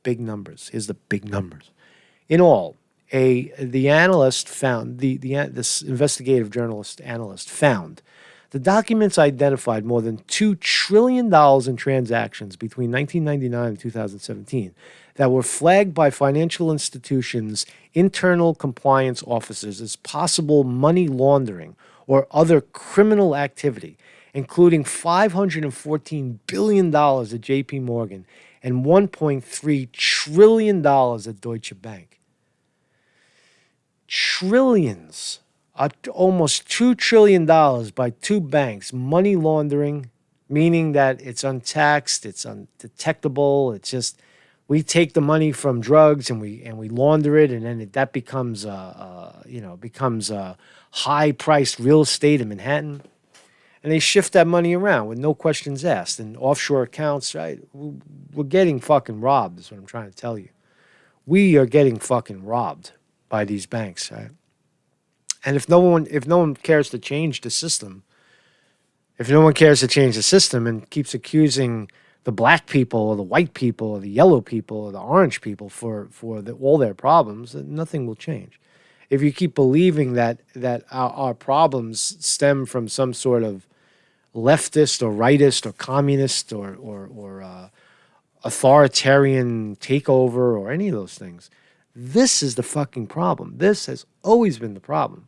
big numbers. Here's the big numbers. In all, the analyst found, this investigative journalist analyst found, the documents identified more than $2 trillion in transactions between 1999 and 2017 that were flagged by financial institutions' internal compliance officers as possible money laundering or other criminal activity, including $514 billion at J.P. Morgan and $1.3 trillion at Deutsche Bank. Trillions. Almost $2 trillion by two banks, money laundering, meaning that it's untaxed, it's undetectable. It's just we take the money from drugs and we launder it, and then that becomes high-priced real estate in Manhattan, and they shift that money around with no questions asked and offshore accounts. Right? We're getting fucking robbed. Is what I'm trying to tell you. We are getting fucking robbed by these banks. Right? And if no one cares to change the system, and keeps accusing the black people or the white people or the yellow people or the orange people for all their problems, then nothing will change. If you keep believing that our problems stem from some sort of leftist or rightist or communist or authoritarian takeover or any of those things, this is the fucking problem. This has always been the problem.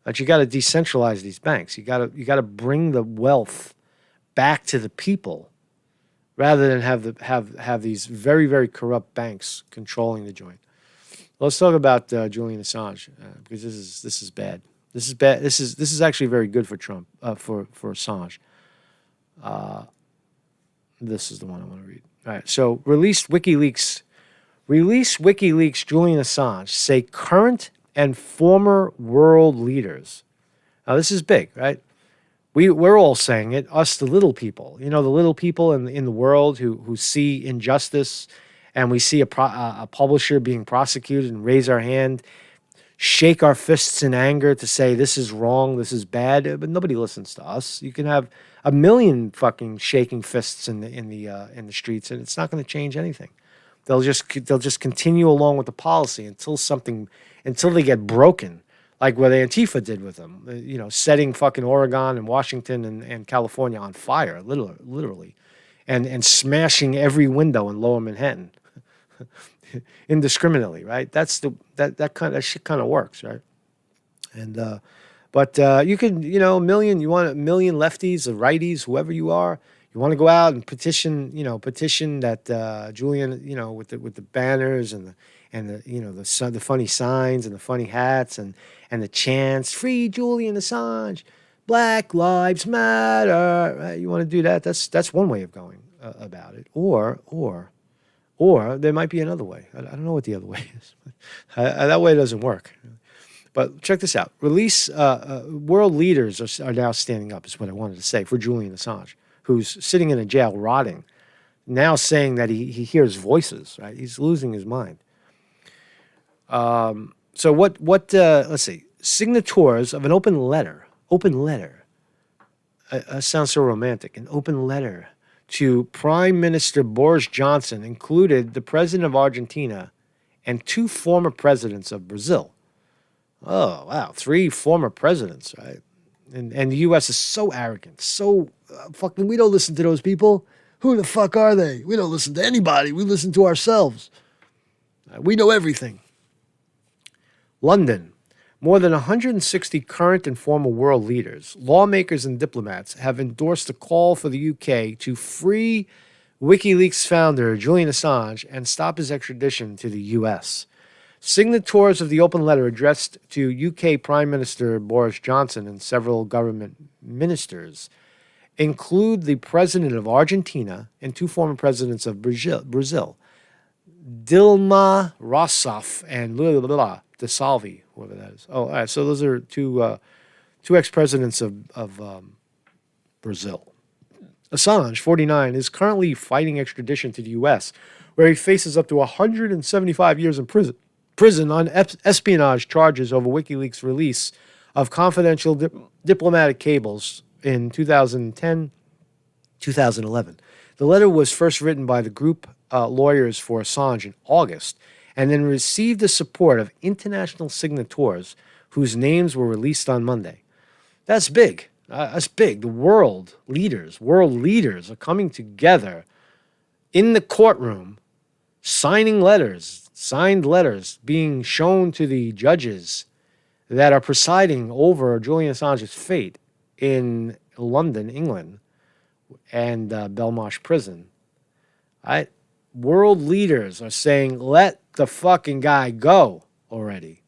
That you got to decentralize these banks. You got to bring the wealth back to the people, rather than have these very, very corrupt banks controlling the joint. Let's talk about Julian Assange, because this is bad. This is bad. This is actually very good for Trump, for Assange. This is the one I want to read. All right. So release WikiLeaks Julian Assange say current and former world leaders. Now this is big, right? We're all saying it, us the little people. You know, the little people in the world who see injustice, and we see a publisher being prosecuted and raise our hand, shake our fists in anger to say this is wrong, this is bad, but nobody listens to us. You can have a million fucking shaking fists in the streets, and it's not going to change anything. They'll just continue along with the policy until they get broken, like what Antifa did with them, you know, setting fucking Oregon and Washington and California on fire, literally, and smashing every window in Lower Manhattan indiscriminately, right? That shit kind of works, right? And but you can, you know, you want a million lefties or righties, whoever you are. You want to go out and petition that Julian, you know, with the banners and the funny signs and the funny hats and the chants, free Julian Assange, Black Lives Matter. Right? You want to do that? That's one way of going about it. Or there might be another way. I don't know what the other way is. That way doesn't work. But check this out. World leaders are now standing up, is what I wanted to say, for Julian Assange, who's sitting in a jail rotting, now saying that he hears voices, right? He's losing his mind. So let's see, signatories of an open letter, sounds so romantic, an open letter to Prime Minister Boris Johnson included the president of Argentina and 2 former presidents of Brazil. Oh, wow. 3 former presidents, right? And the U.S. is so arrogant, so fucking, we don't listen to those people. Who the fuck are they? We don't listen to anybody. We listen to ourselves. We know everything. London. More than 160 current and former world leaders, lawmakers, and diplomats have endorsed a call for the UK to free WikiLeaks founder Julian Assange and stop his extradition to the U.S. Signatories of the open letter addressed to UK Prime Minister Boris Johnson and several government ministers include the president of Argentina and 2 former presidents of Brazil, Dilma Rousseff and Lula de Salvi, whoever that is. Oh, all right. So those are two ex-presidents of Brazil. Assange, 49, is currently fighting extradition to the U.S., where he faces up to 175 years in prison on espionage charges over WikiLeaks' release of confidential diplomatic cables in 2010, 2011. The letter was first written by the group lawyers for Assange in August, and then received the support of international signatories whose names were released on Monday. That's big. That's big. The world leaders are coming together in the courtroom, signed letters being shown to the judges that are presiding over Julian Assange's fate in London, England, and Belmarsh Prison. World leaders are saying, let the fucking guy go already.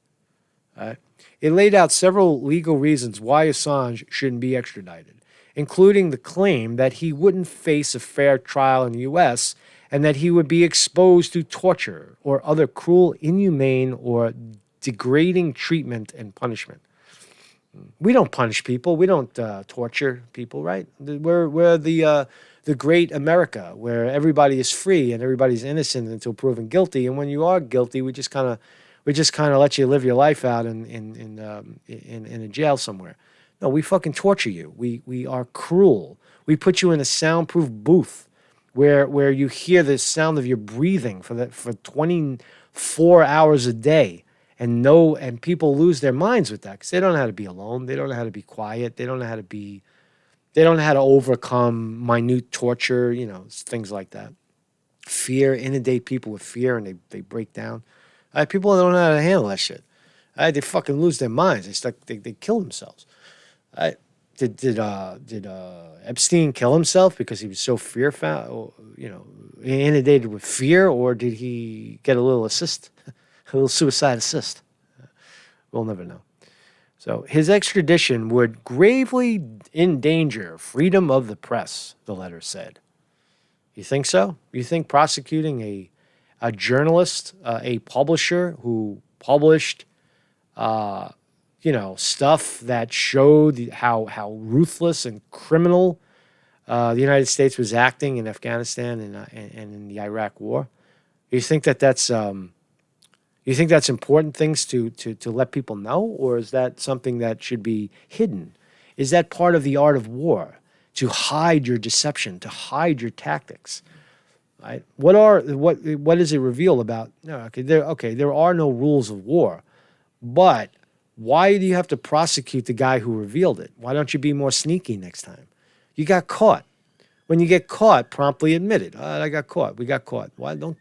It laid out several legal reasons why Assange shouldn't be extradited, including the claim that he wouldn't face a fair trial in the U.S. and that he would be exposed to torture or other cruel, inhumane, or degrading treatment and punishment. We don't punish people. We don't torture people, right? We're the great America, where everybody is free and everybody's innocent until proven guilty. And when you are guilty, we just kind of let you live your life out in a jail somewhere. No, we fucking torture you. We are cruel. We put you in a soundproof booth where you hear the sound of your breathing for 24 hours a day. And people lose their minds with that because they don't know how to be alone. They don't know how to be quiet. They don't know how to overcome minute torture, things like that. Fear, inundate people with fear, and they break down. People don't know how to handle that shit. They fucking lose their minds. They kill themselves. Did Epstein kill himself because he was so fearful, inundated with fear, or did he get a little assist? A little suicide assist. We'll never know. So his extradition would gravely endanger freedom of the press, the letter said. You think so? You think prosecuting a journalist, a publisher who published, stuff that showed how ruthless and criminal the United States was acting in Afghanistan and in the Iraq War? You think that's important things to let people know, or is that something that should be hidden? Is that part of the art of war, to hide your deception, to hide your tactics? Right? What does it reveal about? No, there are no rules of war, but why do you have to prosecute the guy who revealed it? Why don't you be more sneaky next time? You got caught. When you get caught, promptly admit it. I got caught. We got caught. Why don't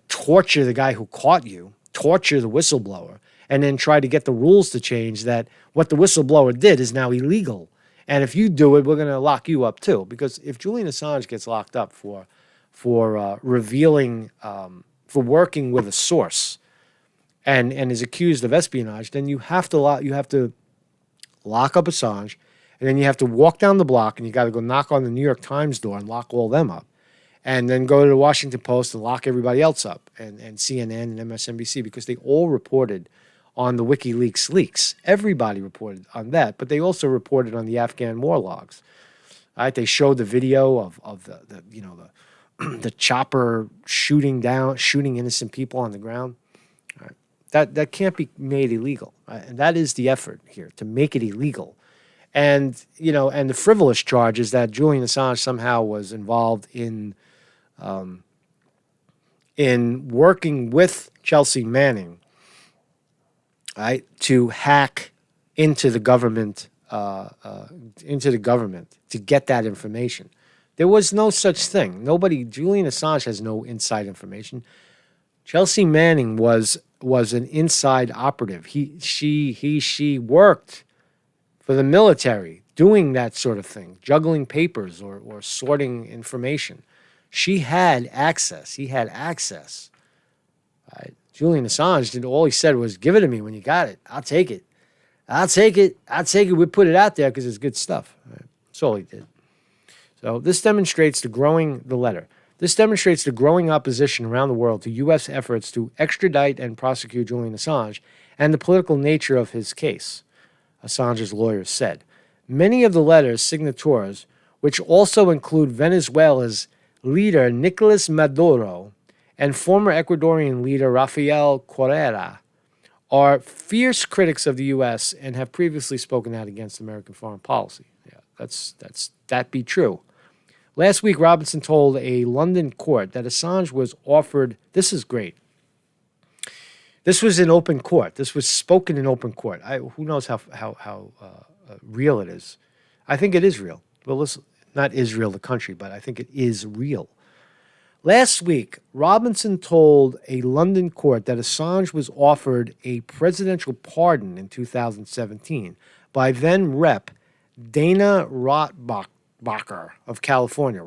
torture the guy who caught you, torture the whistleblower, and then try to get the rules to change that what the whistleblower did is now illegal. And if you do it, we're going to lock you up too. Because if Julian Assange gets locked up for revealing, for working with a source and is accused of espionage, then you have to lock up Assange, and then you have to walk down the block and you got to go knock on the New York Times door and lock all them up. And then go to the Washington Post and lock everybody else up, and CNN and MSNBC, because they all reported on the WikiLeaks leaks. Everybody reported on that, but they also reported on the Afghan war logs. Right? They showed the video of the you know the chopper shooting innocent people on the ground. Right? That can't be made illegal, right? And that is the effort here, to make it illegal. And and the frivolous charge is that Julian Assange somehow was involved in working with Chelsea Manning, right, to hack into the government to get that information. There was no such thing. Julian Assange has no inside information. Chelsea Manning was an inside operative. She worked for the military doing that sort of thing, juggling papers or sorting information. She had access. He had access. Right? Julian Assange did. All he said was, "Give it to me when you got it. I'll take it. I'll take it. I'll take it. We put it out there because it's good stuff." Right? That's all he did. So this demonstrates the growing opposition around the world to U.S. efforts to extradite and prosecute Julian Assange and the political nature of his case, Assange's lawyers said. Many of the letter's signatories, which also include Venezuela's leader Nicolas Maduro and former Ecuadorian leader Rafael Correa, are fierce critics of the U.S. and have previously spoken out against American foreign policy. Yeah, that be true. Last week, Robinson told a London court that Assange was offered. This is great. This was in open court. This was spoken in open court. Who knows how real it is? I think it is real. Well, listen, not Israel, the country, but I think it is real. Last week, Robinson told a London court that Assange was offered a presidential pardon in 2017 by then Rep. Dana Rockenbacher of California,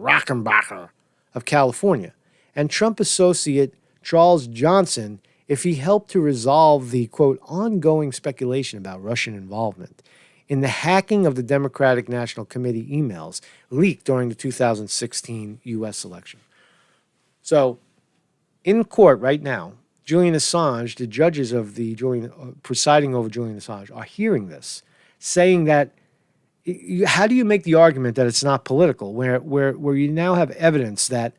and Trump associate Charles Johnson if he helped to resolve the, quote, ongoing speculation about Russian involvement in the hacking of the Democratic National Committee emails leaked during the 2016 U.S. election. So, in court right now, Julian Assange, the judges of the presiding over Julian Assange, are hearing this, saying that how do you make the argument that it's not political, where you now have evidence that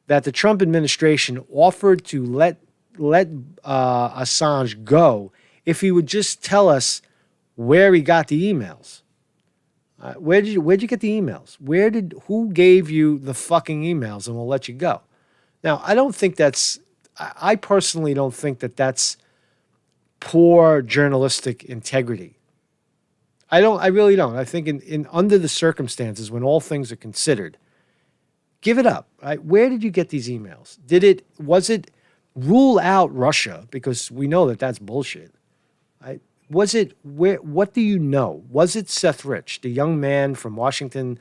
the Trump administration offered to let Assange go if he would just tell us where he got the emails? Where'd you get the emails? Who gave you the fucking emails and we'll let you go? Now, I personally don't think that that's poor journalistic integrity. I really don't. I think in under the circumstances, when all things are considered, give it up. Right? Where did you get these emails? Was it rule out Russia? Because we know that that's bullshit. Right? What do you know? Was it Seth Rich, the young man from Washington,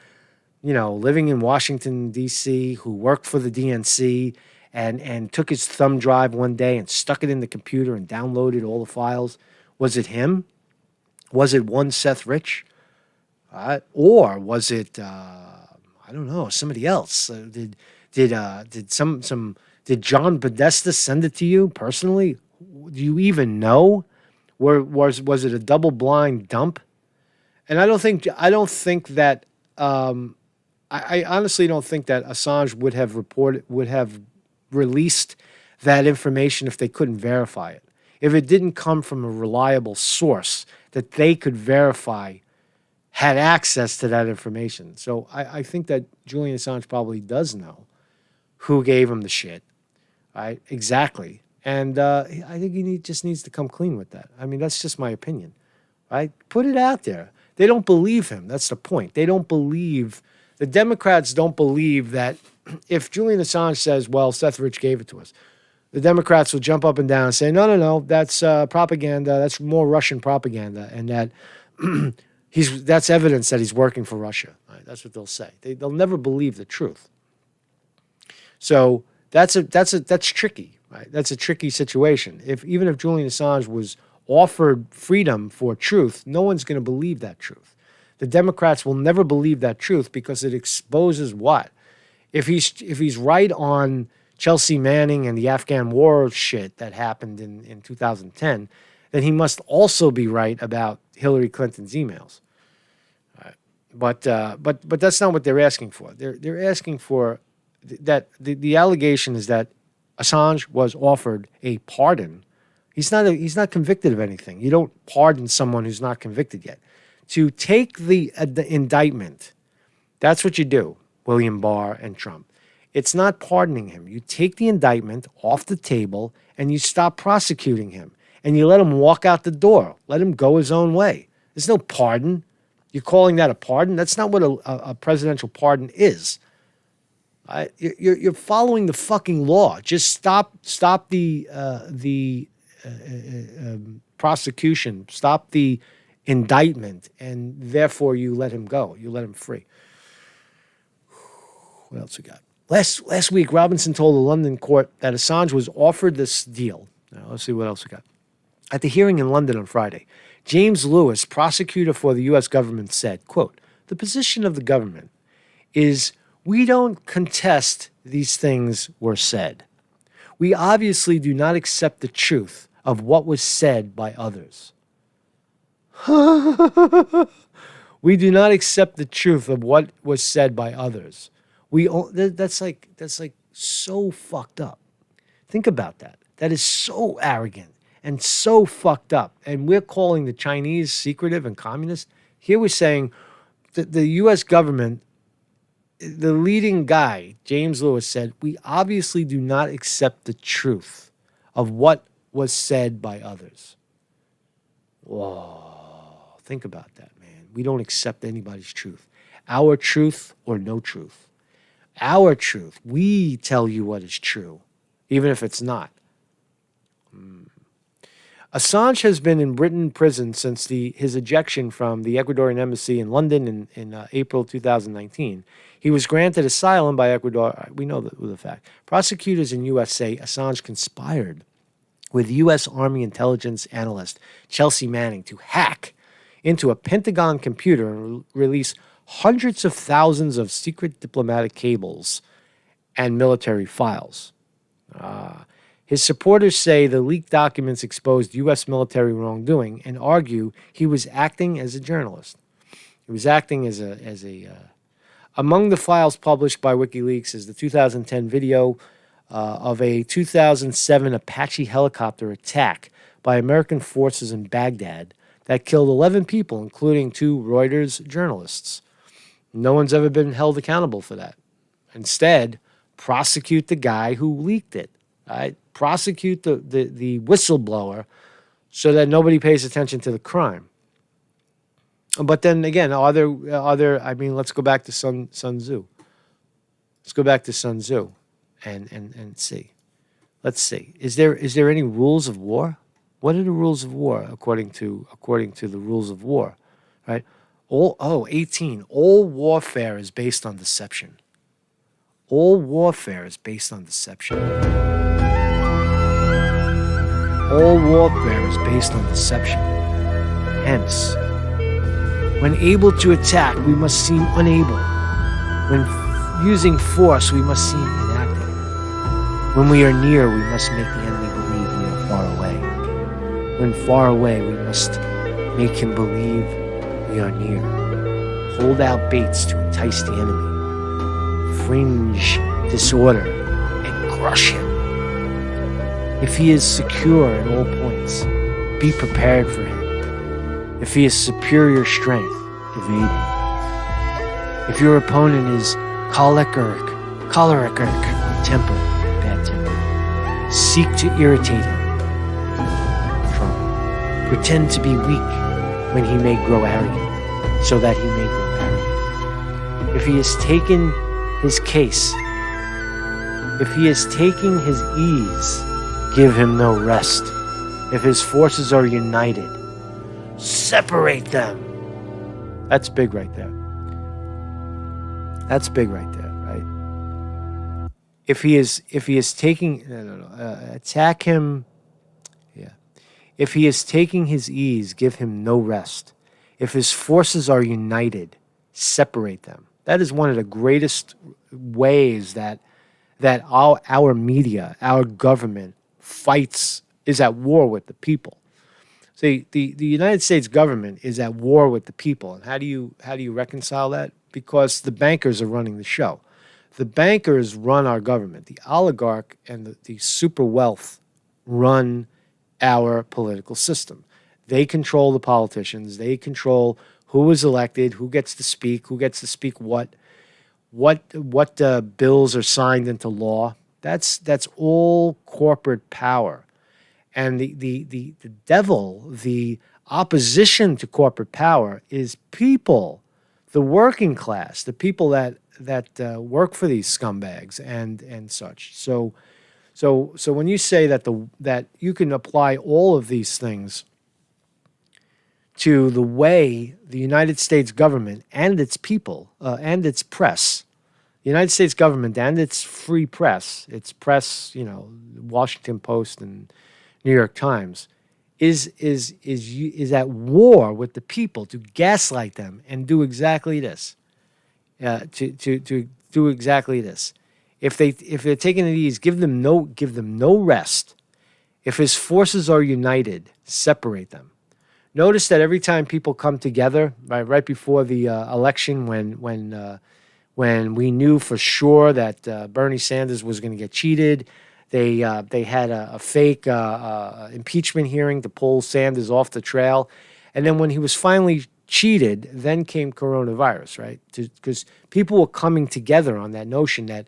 living in Washington, D.C., who worked for the DNC and took his thumb drive one day and stuck it in the computer and downloaded all the files? Was it him? Was it one Seth Rich? Or was it, I don't know, somebody else? Did John Podesta send it to you personally? Do you even know? Was it a double blind dump? And I honestly don't think that Assange would have released that information if they couldn't verify it. If it didn't come from a reliable source that they could verify had access to that information. So I think that Julian Assange probably does know who gave him the shit, right? Exactly. And I think he just needs to come clean with that. I mean, that's just my opinion, right? Put it out there. They don't believe him. That's the point. The Democrats don't believe that if Julian Assange says, well, Seth Rich gave it to us, the Democrats will jump up and down and say, no, that's propaganda. That's more Russian propaganda. And that that's evidence that he's working for Russia. Right? That's what they'll say. They'll never believe the truth. So that's tricky, right? That's a tricky situation. Even if Julian Assange was offered freedom for truth, no one's going to believe that truth. The Democrats will never believe that truth because it exposes what? If he's right on Chelsea Manning and the Afghan war shit that happened in 2010, then he must also be right about Hillary Clinton's emails. But that's not what they're asking for. They're asking for that the allegation is that Assange was offered a pardon. He's not convicted of anything. You don't pardon someone who's not convicted yet. To take the indictment, that's what you do, William Barr and Trump. It's not pardoning him. You take the indictment off the table and you stop prosecuting him. And you let him walk out the door. Let him go his own way. There's no pardon. You're calling that a pardon? That's not what a presidential pardon is. You're following the fucking law. Just stop the prosecution. Stop the indictment, and therefore you let him go. You let him free. What else we got? Last week, Robinson told a London court that Assange was offered this deal. Now, let's see what else we got. At the hearing in London on Friday, James Lewis, prosecutor for the U.S. government, said, quote, "The position of the government is we don't contest these things were said. We obviously do not accept the truth of what was said by others." We do not accept the truth of what was said by others. That's like so fucked up. Think about that. That is so arrogant and so fucked up. And we're calling the Chinese secretive and communist. Here we're saying that the U.S. government, the leading guy, James Lewis, said, we obviously do not accept the truth of what was said by others. Whoa. Think about that, man. We don't accept anybody's truth. Our truth or no truth. Our truth. We tell you what is true, even if it's not. Assange has been in Britain prison since his ejection from the Ecuadorian embassy in London in April 2019. He was granted asylum by Ecuador. We know the fact. Prosecutors in U.S. say Assange conspired with U.S. Army intelligence analyst Chelsea Manning to hack into a Pentagon computer and release hundreds of thousands of secret diplomatic cables and military files. His supporters say the leaked documents exposed U.S. military wrongdoing and argue he was acting as a journalist. He was acting as a among the files published by WikiLeaks is the 2010 video of a 2007 Apache helicopter attack by American forces in Baghdad that killed 11 people, including 2 Reuters journalists. No one's ever been held accountable for that. Instead, prosecute the guy who leaked it. Right? Prosecute the whistleblower so that nobody pays attention to the crime. But then again, let's go back to Sun Tzu. Let's go back to Sun Tzu and see. Let's see. Is there any rules of war? What are the rules of war according to the rules of war? Right? 18. All warfare is based on deception. All warfare is based on deception. All warfare is based on deception. Hence, when able to attack, we must seem unable. When using force, we must seem inactive. When we are near, we must make the enemy believe we are far away. When far away, we must make him believe we are near. Hold out baits to entice the enemy. Fringe disorder and crush him. If he is secure at all points, be prepared for him. If he is superior strength, evade him. If your opponent is choleric temper, bad temper, seek to irritate him. Trouble. Pretend to be weak when he may grow arrogant, so that he may grow arrogant. If he is taking his case, if he is taking his ease, give him no rest. If his forces are united, separate them. That's big right there. That's big right there, right? If he is taking, attack him. Yeah. If he is taking his ease, give him no rest. If his forces are united, separate them. That is one of the greatest ways that our media, our government fights, is at war with the people. See, the United States government is at war with the people. And how do you reconcile that? Because the bankers are running the show. The bankers run our government. The oligarch and the super wealth run our political system. They control the politicians. They control who is elected, who gets to speak what bills are signed into law. That's all corporate power. And the devil, the opposition to corporate power is people, the working class, the people that work for these scumbags and such. So when you say that you can apply all of these things to the way the United States government and its people and its press, the United States government and its free press, Washington Post and New York Times, is at war with the people to gaslight them and do exactly this. To do exactly this. If they're taking it easy, give them no rest. If his forces are united, separate them. Notice that every time people come together, right before the election, when we knew for sure that Bernie Sanders was going to get cheated, they had a fake impeachment hearing to pull Sanders off the trail, and then when he was finally cheated, then came coronavirus, right? Because people were coming together on that notion that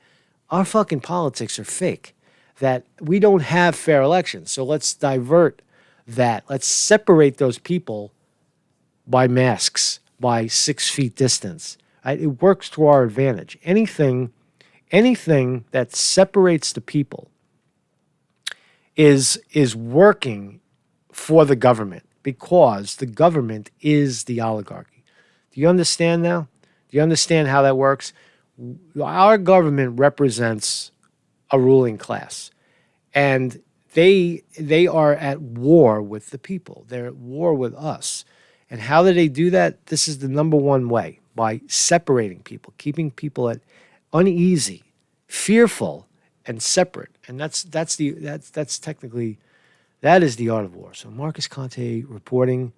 our fucking politics are fake, that we don't have fair elections. So let's divert that. Let's separate those people by masks, by 6 feet distance. Right? It works to our advantage. Anything that separates the people is working for the government, because the government is the oligarchy. Do you understand now? Do you understand how that works? Our government represents a ruling class, and they are at war with the people. They're at war with us. And how do they do that? This is the number one way, by separating people, keeping people at uneasy, fearful, and separate. And that's technically, that is the art of war. So Marcus Conte reporting.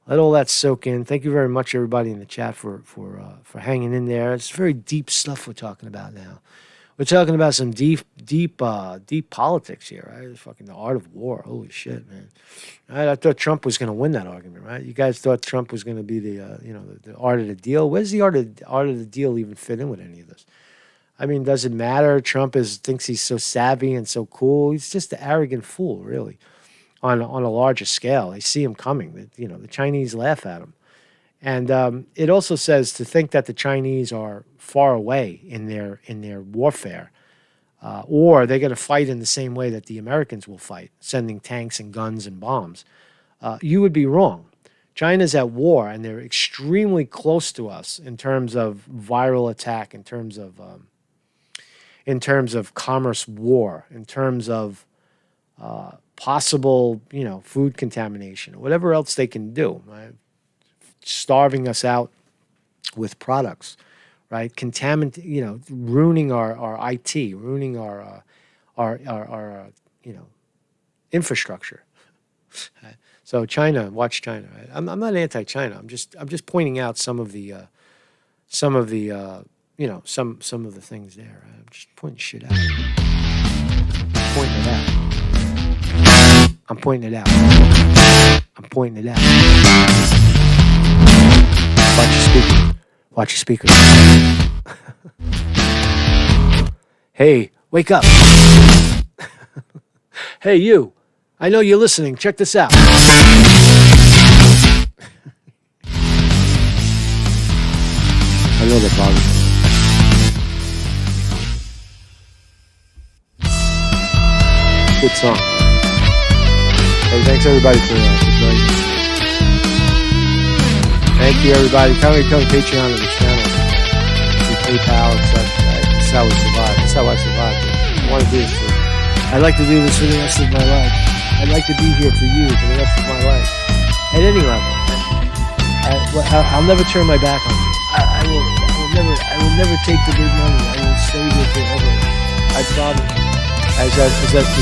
Let all that soak in. Thank you very much, everybody in the chat, for hanging in there. It's very deep stuff we're talking about now. We're talking about some deep politics here, right? It's fucking the art of war. Holy shit, man! I thought Trump was going to win that argument, right? You guys thought Trump was going to be the art of the deal. Where's the art of the deal even fit in with any of this? I mean, does it matter? Trump thinks he's so savvy and so cool. He's just an arrogant fool, really. On a larger scale, they see him coming. The Chinese laugh at him, and it also says to think that the Chinese are far away in their warfare, or they're going to fight in the same way that the Americans will fight, sending tanks and guns and bombs. You would be wrong. China's at war, and they're extremely close to us in terms of viral attack, in terms of commerce war, in terms of possible, food contamination, whatever else they can do, right? Starving us out with products, right? Ruining our IT, ruining our infrastructure. So China, watch China. Right? I'm not anti-China. I'm just pointing out some of the things there. Right? I'm just pointing shit out. I'm pointing it out. Watch your speakers. Hey, wake up. Hey, you. I know you're listening. Check this out. I know that bothers me. Good song. Hey, thanks everybody for joining me. Thank you, everybody. Come become a Patreon of the channel. Through PayPal and such. Right? This is how we survive. That's how I survive. I want to do this I'd like to do this for the rest of my life. I'd like to be here for you for the rest of my life. At any level. I'll never turn my back on you. I will never take the big money. I will stay here forever. I promise. Is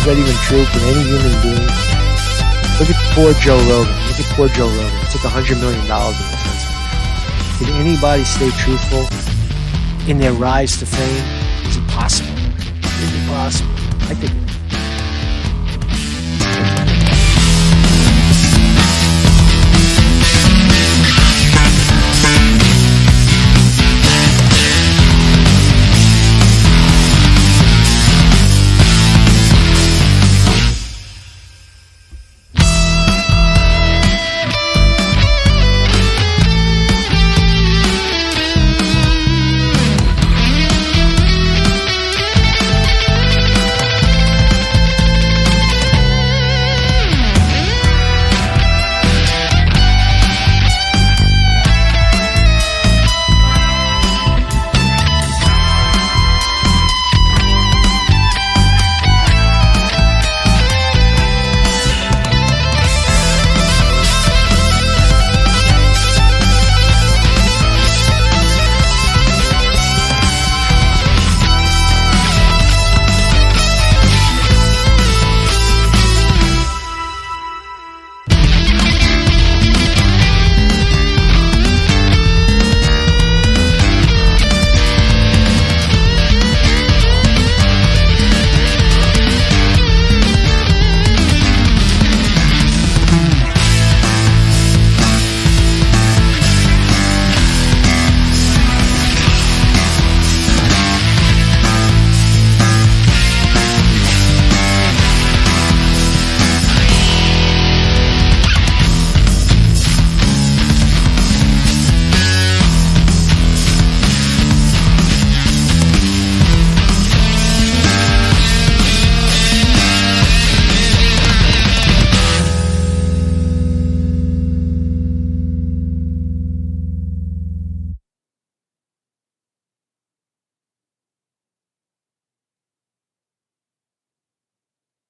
that even true? Can any human being Look at poor Joe Rogan. Look at poor Joe Rogan. He took $100 million in defense. Can anybody stay truthful in their rise to fame? Is it possible? Is it possible? I think it is.